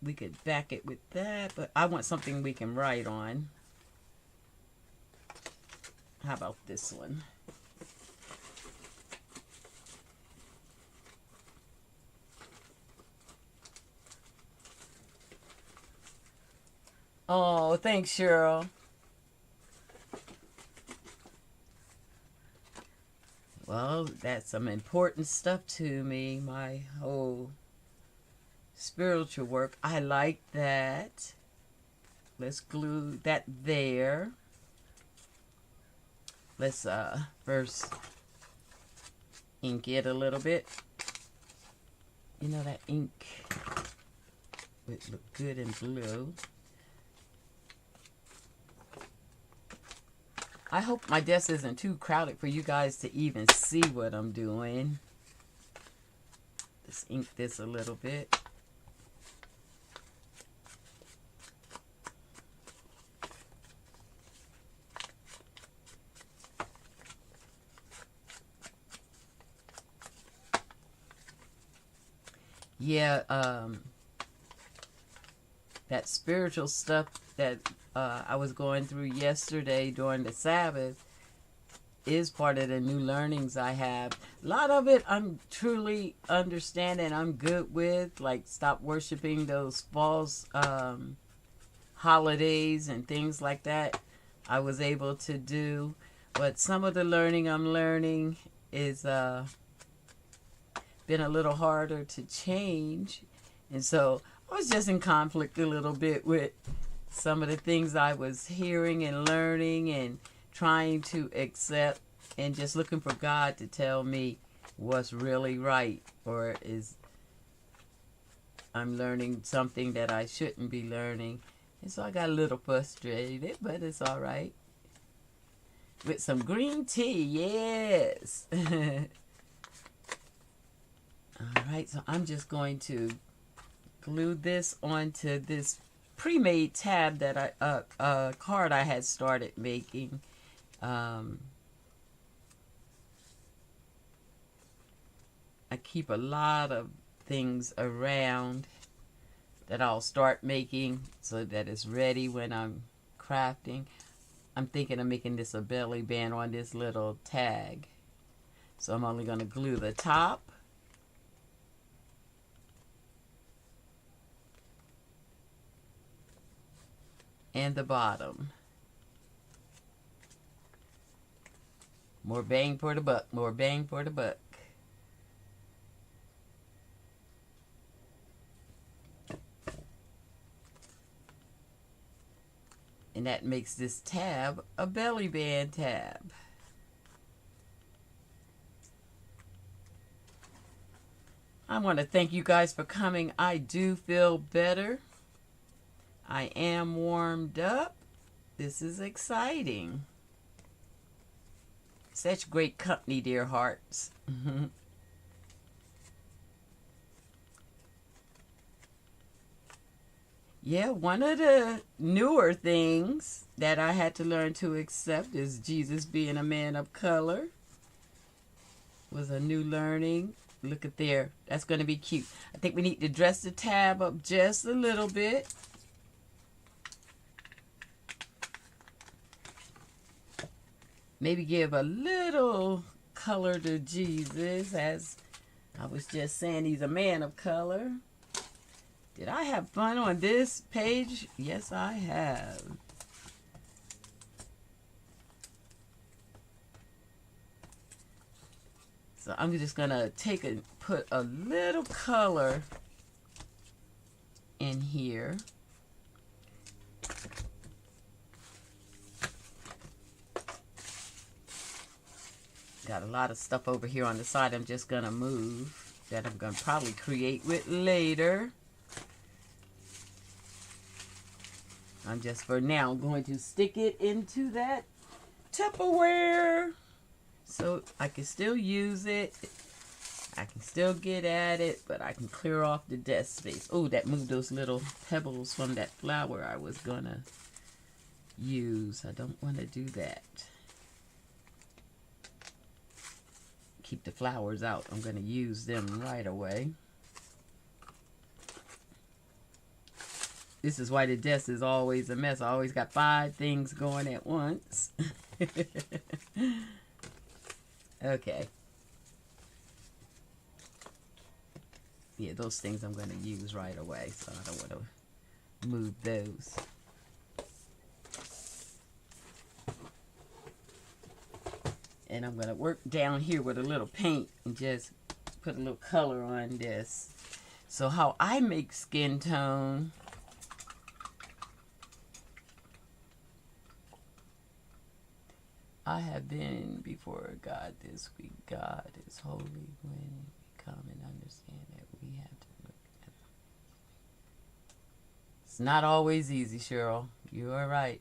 We could back it with that, but I want something we can write on. How about this one? Oh, thanks, Cheryl. Well, that's some important stuff to me, my whole spiritual work. I like that. Let's glue that there. Let's first ink it a little bit. You know, that ink would look good in blue. I hope my desk isn't too crowded for you guys to even see what I'm doing. Let's ink this a little bit. Yeah, that spiritual stuff that I was going through yesterday during the Sabbath is part of the new learnings I have. A lot of it I'm truly understanding, I'm good with, like stop worshiping those false holidays and things like that. I was able to do, but some of the learning I'm learning is been a little harder to change, and so I was just in conflict a little bit with some of the things I was hearing and learning and trying to accept, and just looking for God to tell me what's really right, or is I'm learning something that I shouldn't be learning. And so I got a little frustrated, but it's all right. With some green tea, yes. All right, so I'm just going to glue this onto this pre-made tab that card I had started making. I keep a lot of things around that I'll start making so that it's ready when I'm crafting. I'm thinking of making this a belly band on this little tag. So I'm only going to glue the top and the bottom. More bang for the buck, more bang for the buck. And that makes this tab a belly band tab. I want to thank you guys for coming. I do feel better. I am warmed up. This is exciting. Such great company, dear hearts. Yeah, one of the newer things that I had to learn to accept is Jesus being a man of color. Was a new learning. Look at there. That's going to be cute. I think we need to dress the tab up just a little bit. Maybe give a little color to Jesus, as I was just saying, he's a man of color. Did I have fun on this page? Yes, I have. So I'm just gonna put a little color in here. Got a lot of stuff over here on the side I'm just gonna move, that I'm gonna probably create with later. I'm just for now going to stick it into that Tupperware so I can still use it. I can still get at it, but I can clear off the desk space. Oh, that moved those little pebbles from that flower I was gonna use. I don't want to do that. Keep the flowers out. I'm gonna use them right away. This is why the desk is always a mess. I always got 5 things going at once. Okay. Yeah, those things I'm going to use right away, so I don't want to move those. And I'm going to work down here with a little paint and just put a little color on this. So how I make skin tone, I have been before God this week. God is holy when we come and understand that we have to look at. It's not always easy, Cheryl. You are right.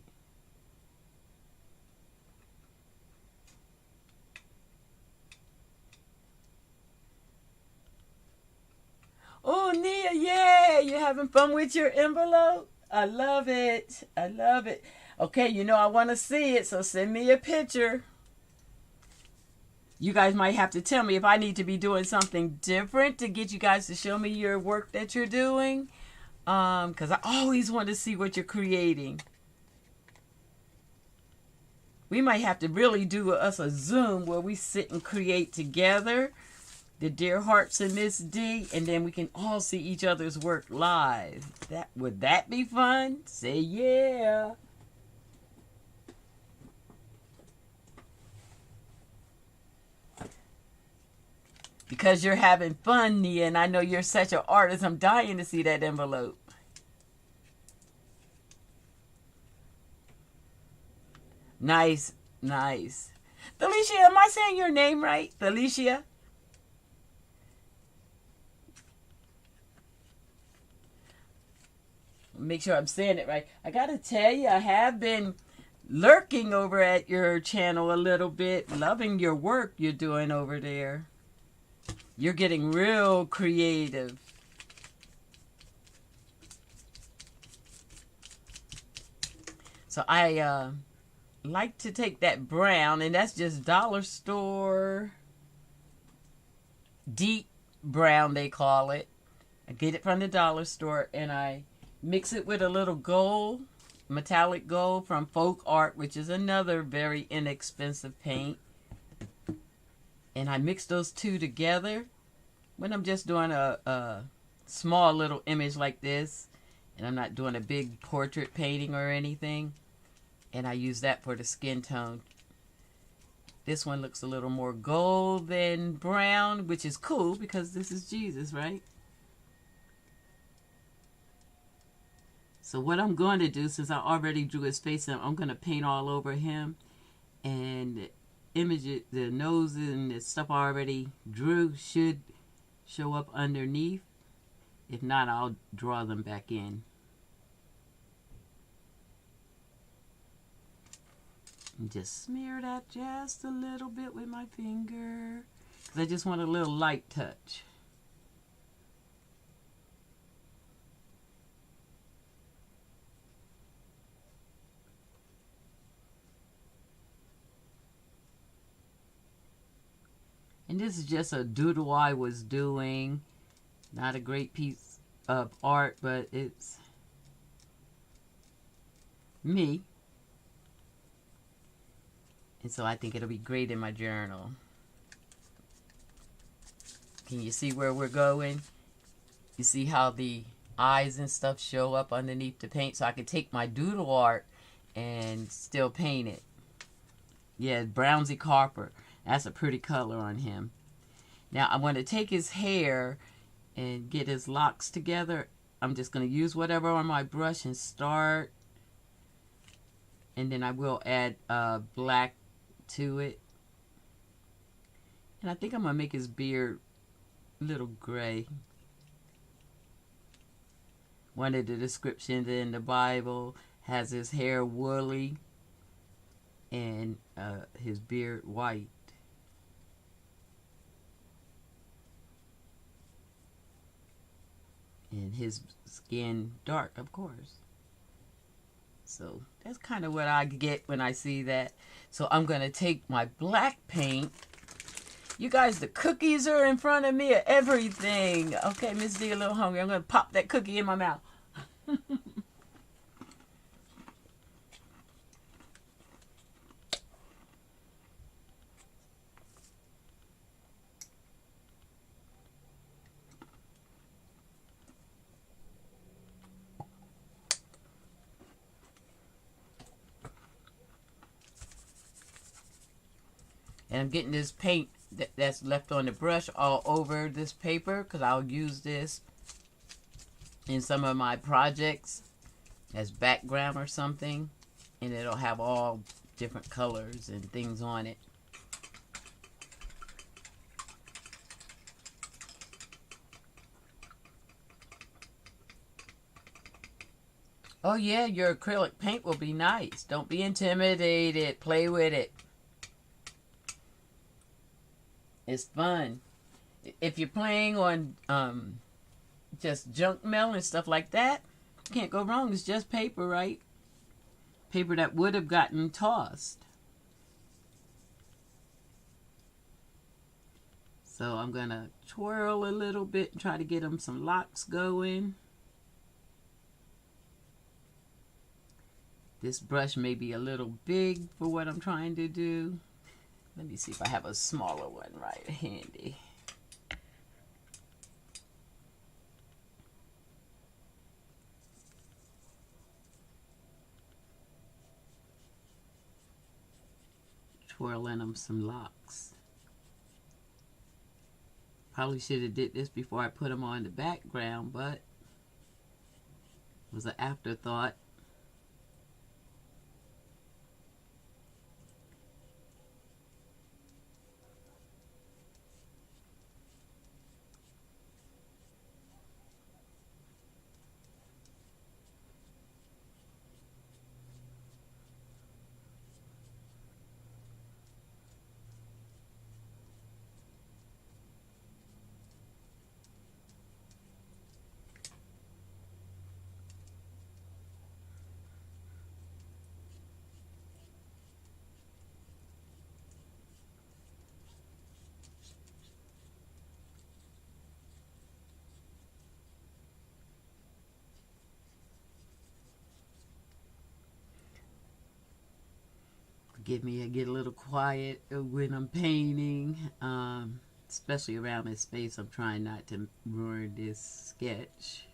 Oh, Nia, yeah, you having fun with your envelope? I love it. I love it. Okay, you know I want to see it, so send me a picture. You guys might have to tell me if I need to be doing something different to get you guys to show me your work that you're doing. Because I always want to see what you're creating. We might have to really do us a Zoom where we sit and create together, the Dear Hearts and MS.D, and then we can all see each other's work live. Would that be fun? Say yeah. Because you're having fun, Nia, and I know you're such an artist. I'm dying to see that envelope. Nice, nice. Felicia, am I saying your name right? Felicia? make sure I'm saying it right. I gotta tell you, I have been lurking over at your channel a little bit, loving your work you're doing over there. You're getting real creative. So I like to take that brown, and that's just dollar store deep brown, they call it. I get it from the dollar store, and I mix it with a little gold, metallic gold from Folk Art, which is another very inexpensive paint. And I mix those two together when I'm just doing a small little image like this, and I'm not doing a big portrait painting or anything. And I use that for the skin tone. This one looks a little more gold than brown, which is cool because this is Jesus, right? So what I'm going to do, since I already drew his face, I'm going to paint all over him. And the image, the nose and the stuff I already drew should show up underneath. If not, I'll draw them back in. And just smear that just a little bit with my finger, because I just want a little light touch. And this is just a doodle I was doing. Not a great piece of art, but it's me. And so I think it'll be great in my journal. Can you see where we're going? You see how the eyes and stuff show up underneath the paint? So I can take my doodle art and still paint it. Yeah, brownsy copper. That's a pretty color on him. Now I'm going to take his hair and get his locks together. I'm just going to use whatever on my brush and start. And then I will add black to it. And I think I'm going to make his beard a little gray. One of the descriptions in the Bible has his hair woolly and his beard white. And his skin dark, of course. So that's kind of what I get when I see that. So I'm going to take my black paint. You guys, the cookies are in front of me, everything. Okay, MS.D a little hungry. I'm going to pop that cookie in my mouth. And I'm getting this paint that's left on the brush all over this paper, because I'll use this in some of my projects as background or something. And it'll have all different colors and things on it. Oh yeah, your acrylic paint will be nice. Don't be intimidated. Play with it. It's fun. If you're playing on just junk mail and stuff like that, can't go wrong. It's just paper, right? Paper that would have gotten tossed. So I'm going to twirl a little bit and try to get them some locks going. This brush may be a little big for what I'm trying to do. Let me see if I have a smaller one right handy. Twirling them some locks. Probably should have did this before I put them on the background, but it was an afterthought. Forgive me, I get a little quiet when I'm painting, especially around this space. I'm trying not to ruin this sketch.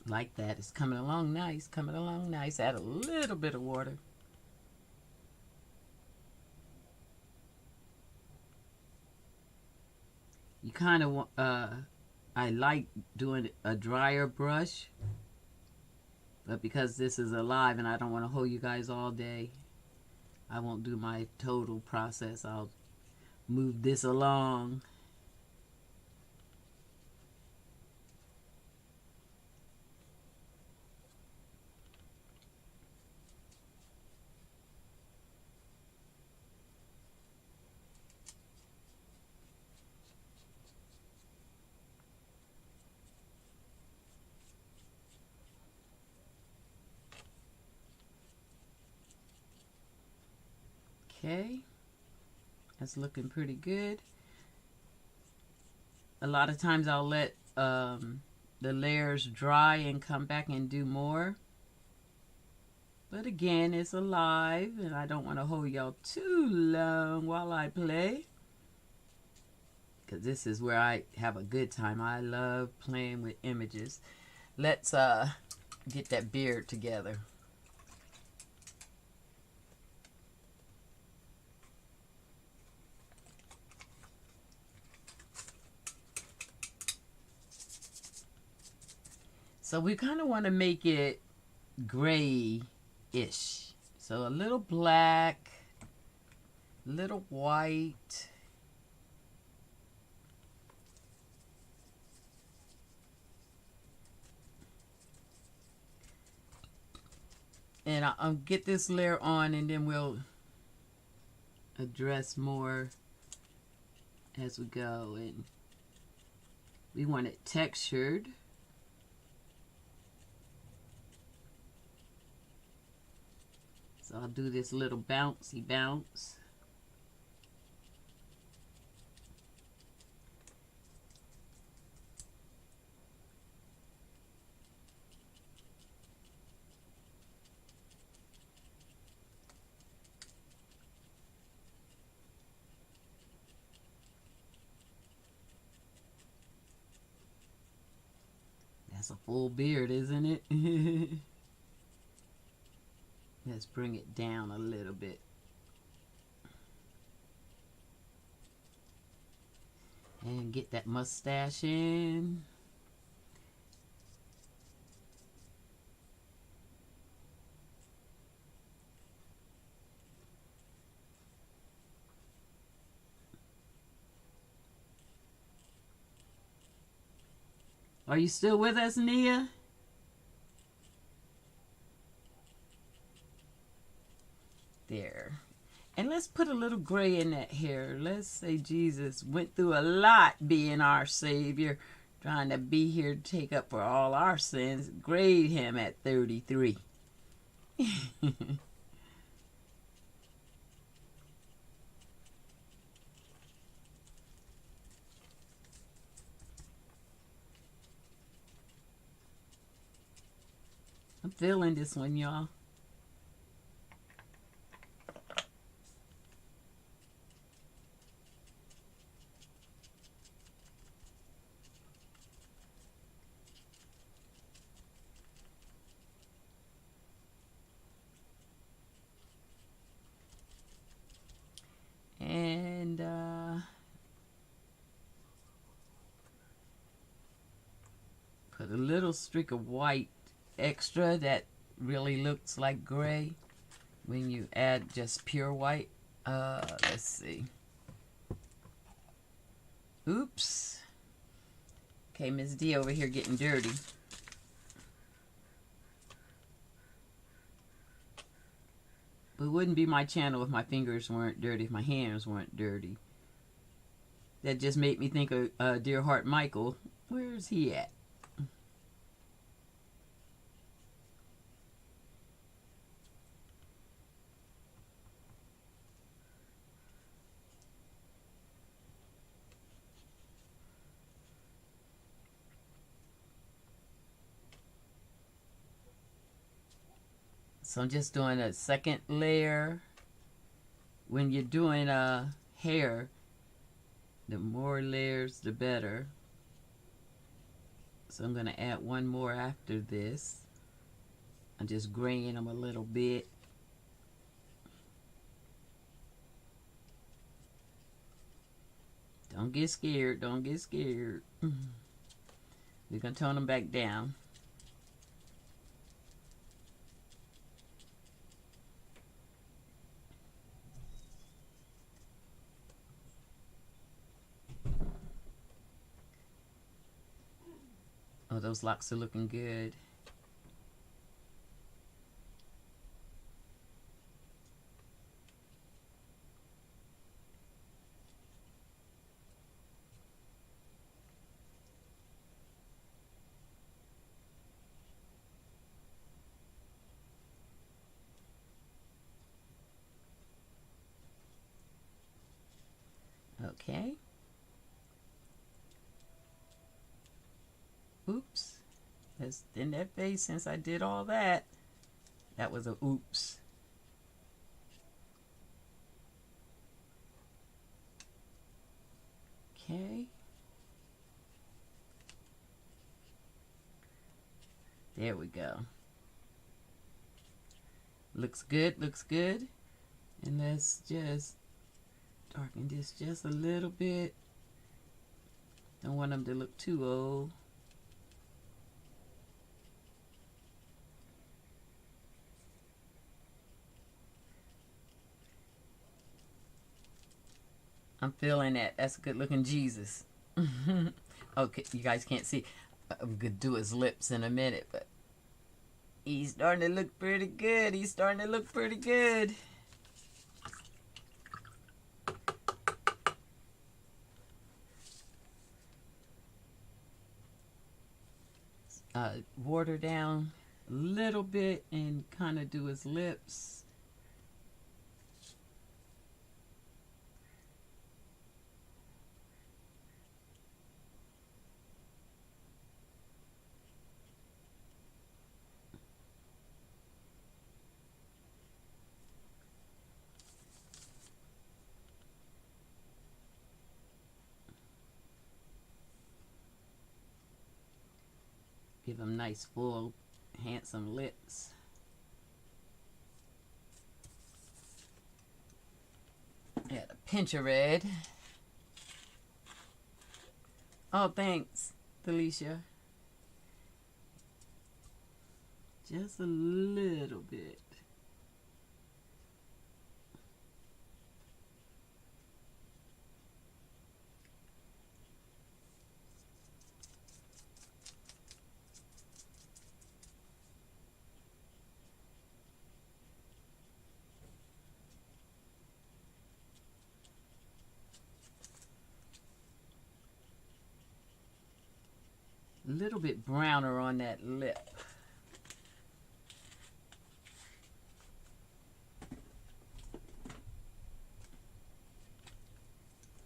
Like that. It's coming along nice, coming along nice. Add a little bit of water. You kind of want, I like doing a drier brush, but because this is alive and I don't want to hold you guys all day, I won't do my total process. I'll move this along. Okay, that's looking pretty good. A lot of times I'll let the layers dry and come back and do more. But again, it's alive and I don't want to hold y'all too long while I play, because this is where I have a good time. I love playing with images. Let's get that beard together. So we kind of want to make it gray-ish. So a little black, a little white. And I'll get this layer on and then we'll address more as we go. And we want it textured. So I'll do this little bouncy bounce. That's a full beard, isn't it? Let's bring it down a little bit. And get that mustache in. Are you still with us, Nia? There. And let's put a little gray in that hair. Let's say Jesus went through a lot being our Savior, trying to be here to take up for all our sins. Grade him at 33. I'm feeling this one, y'all. And put a little streak of white extra that really looks like gray when you add just pure white. Let's see. Oops. Okay, MS.D over here getting dirty. But it wouldn't be my channel if my fingers weren't dirty, if my hands weren't dirty. That just made me think of Dear Heart Michael. Where's he at? So I'm just doing a second layer. When you're doing hair, the more layers, the better. So I'm going to add one more after this. I'm just graying them a little bit. Don't get scared. Don't get scared. We're going to tone them back down. Oh, those locks are looking good. Okay. Oops. That's in that face since I did all that. That was a oops. Okay. There we go. Looks good, looks good. And let's just darken this just a little bit. Don't want them to look too old. I'm feeling that. That's a good looking Jesus. Okay, you guys can't see. I'm gonna do his lips in a minute, but he's starting to look pretty good. He's starting to look pretty good. Water down a little bit and kind of do his lips. Give him nice, full, handsome lips. Add a pinch of red. Oh, thanks, Felicia. Just a little bit. A little bit browner on that lip.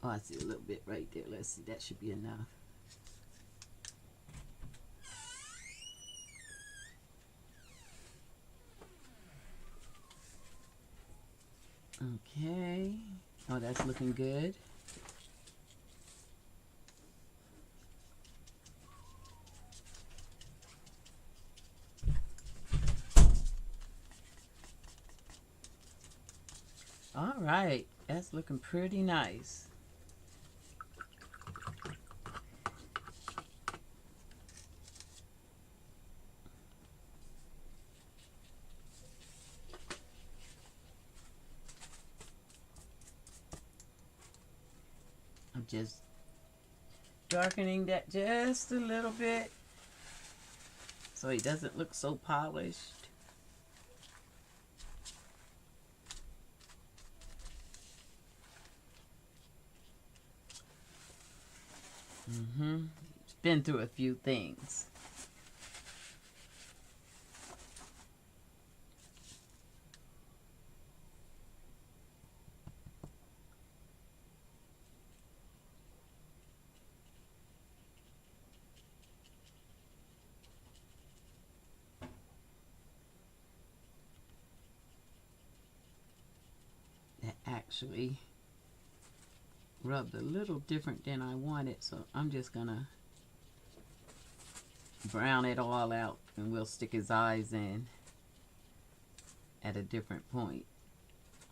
Oh, I see a little bit right there. Let's see, that should be enough. Okay. Oh, that's looking good. All right, that's looking pretty nice. I'm just darkening that just a little bit so he doesn't look so polished. been through a few things. That actually rubbed a little different than I wanted, so I'm just gonna brown it all out, and we'll stick his eyes in at a different point,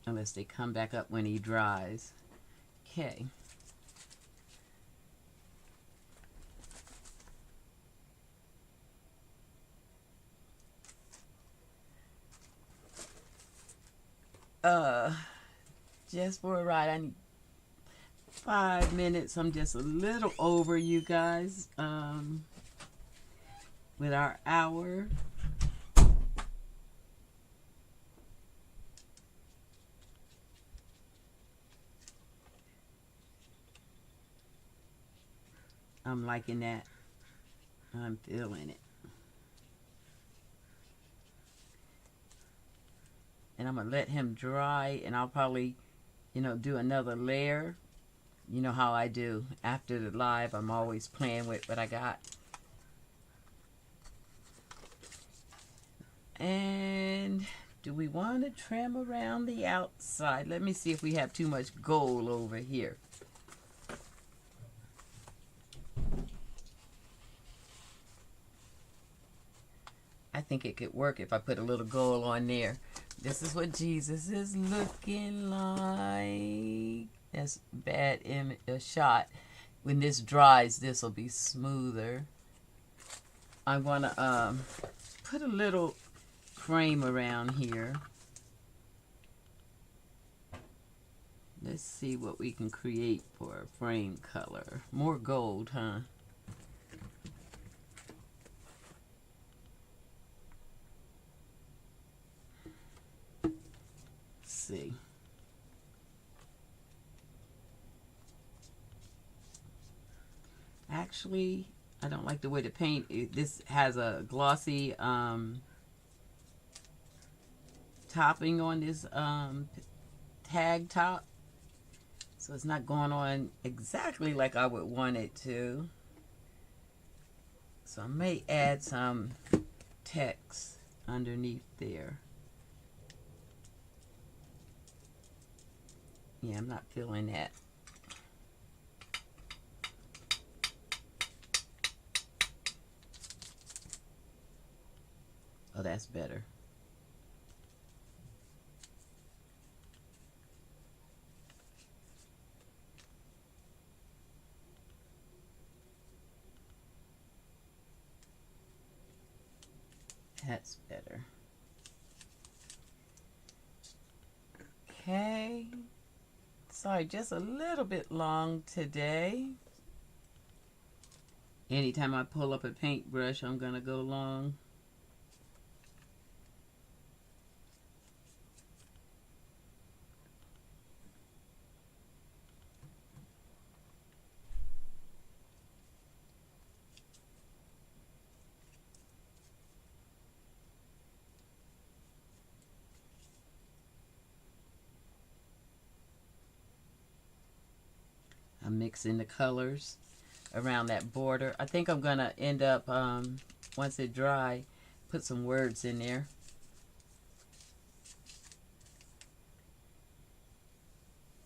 unless they come back up when he dries. Okay. Just for a ride. I need 5 minutes. I'm just a little over, you guys, with our hour. I'm liking that. I'm feeling it. And I'm going to let him dry, and I'll probably, do another layer. You know how I do. After the live, I'm always playing with what I got. And do we want to trim around the outside? Let me see if we have too much gold over here. I think it could work if I put a little gold on there. This is what Jesus is looking like. That's bad shot. When this dries, this will be smoother. I want to put a little frame around here. Let's see what we can create for a frame color. More gold, huh? See. Actually, I don't like the way the paint, this has a glossy topping on this tag top, so it's not going on exactly like I would want it to. So I may add some text underneath there. Yeah, I'm not feeling that. Oh, that's better. That's better. Okay. Sorry, just a little bit long today. Anytime I pull up a paintbrush, I'm gonna go long. I'm mixing the colors around that border. I think I'm gonna end up, once it dry, put some words in there.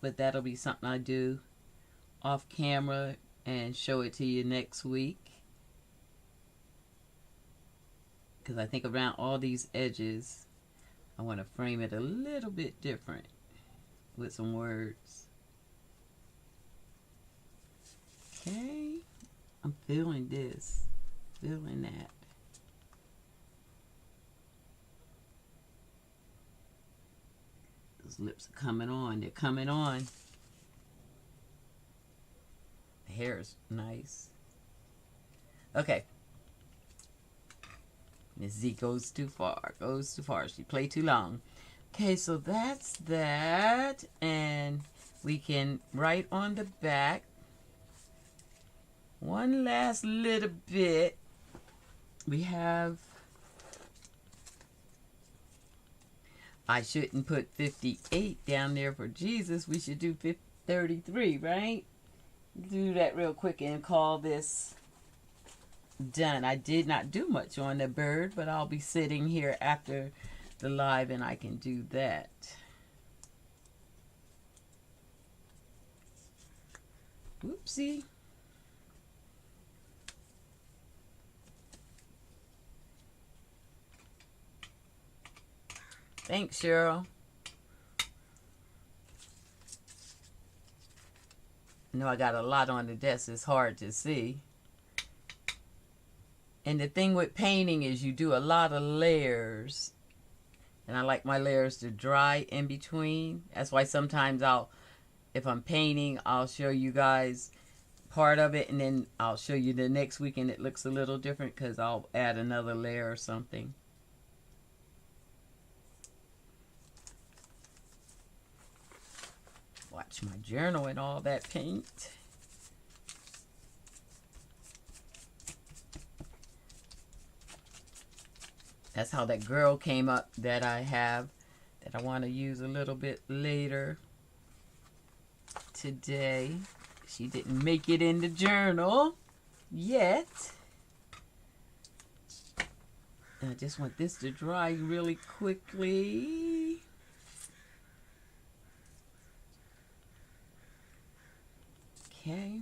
But that'll be something I do off camera and show it to you next week. Because I think around all these edges, I want to frame it a little bit different with some words. Okay, I'm feeling this, feeling that. Those lips are coming on, they're coming on. The hair is nice. Okay. Miss Z goes too far, She played too long. Okay, so that's that. And we can write on the back one last little bit. We have, I shouldn't put 58 down there for Jesus. We should do 33, right? Do that real quick and call this done. I did not do much on the bird, but I'll be sitting here after the live and I can do that. Whoopsie. Thanks, Cheryl. I know I got a lot on the desk. It's hard to see. And the thing with painting is you do a lot of layers. And I like my layers to dry in between. That's why sometimes if I'm painting, I'll show you guys part of it. And then I'll show you the next week and it looks a little different because I'll add another layer or something. Watch my journal and all that paint. That's how that girl came up that I have, that I want to use a little bit later today. She didn't make it in the journal yet. And I just want this to dry really quickly. Okay.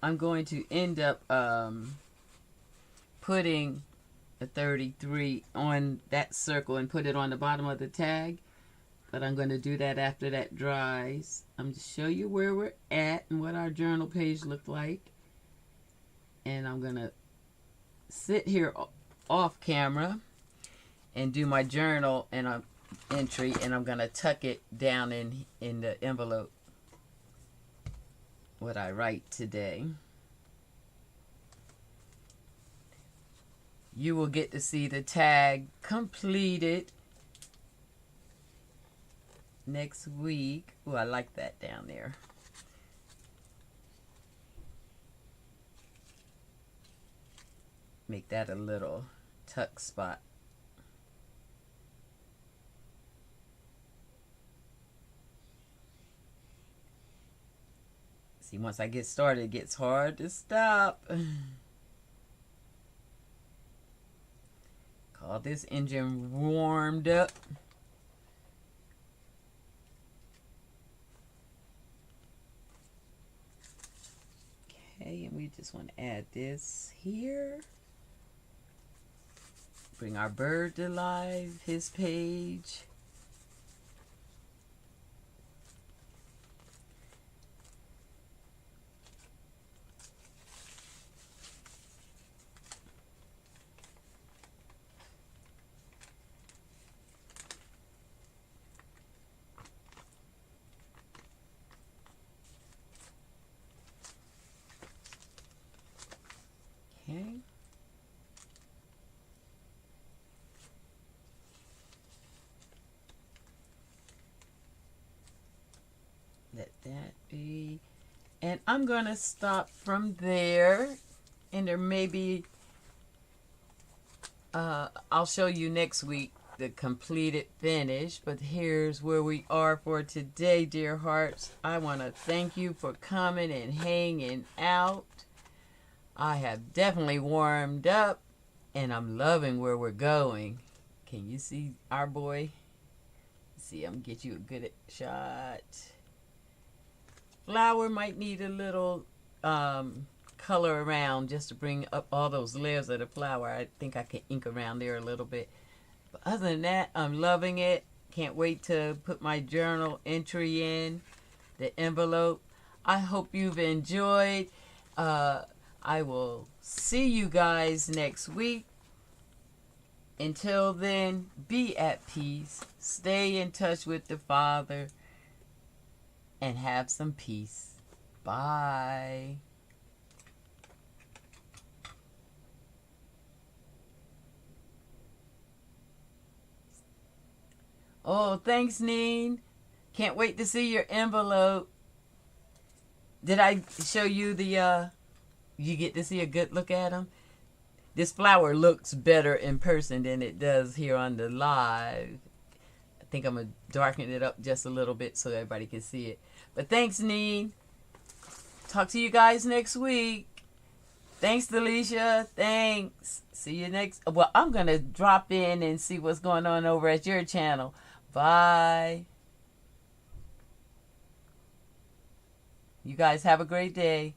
I'm going to end up putting the 33 on that circle and put it on the bottom of the tag. But I'm going to do that after that dries. I'm going to show you where we're at and what our journal page looked like. And I'm going to sit here off camera and do my journal and a entry, and I'm going to tuck it down in the envelope, what I write today. You will get to see the tag completed next week. Oh, I like that down there. Make that a little tuck spot. See, once I get started, it gets hard to stop. Call this engine warmed up. Okay, and we just want to add this here. Bring our bird to life, his page. Okay. Let that be. And I'm going to stop from there. And there may be, I'll show you next week the completed finish. But here's where we are for today, dear hearts. I want to thank you for coming and hanging out. I have definitely warmed up, and I'm loving where we're going. Can you see our boy? See, I'm going to get you a good shot. Flower might need a little color around just to bring up all those layers of the flower. I think I can ink around there a little bit. But other than that, I'm loving it. Can't wait to put my journal entry in the envelope. I hope you've enjoyed. I will see you guys next week. Until then, be at peace. Stay in touch with the Father. And have some peace. Bye. Oh, thanks, Neen. Can't wait to see your envelope. Did I show you the, you get to see a good look at them? This flower looks better in person than it does here on the live. I think I'm going to darken it up just a little bit so everybody can see it. But thanks, Neen. Talk to you guys next week. Thanks, Delisha. Thanks. See you next. Well, I'm going to drop in and see what's going on over at your channel. Bye. You guys have a great day.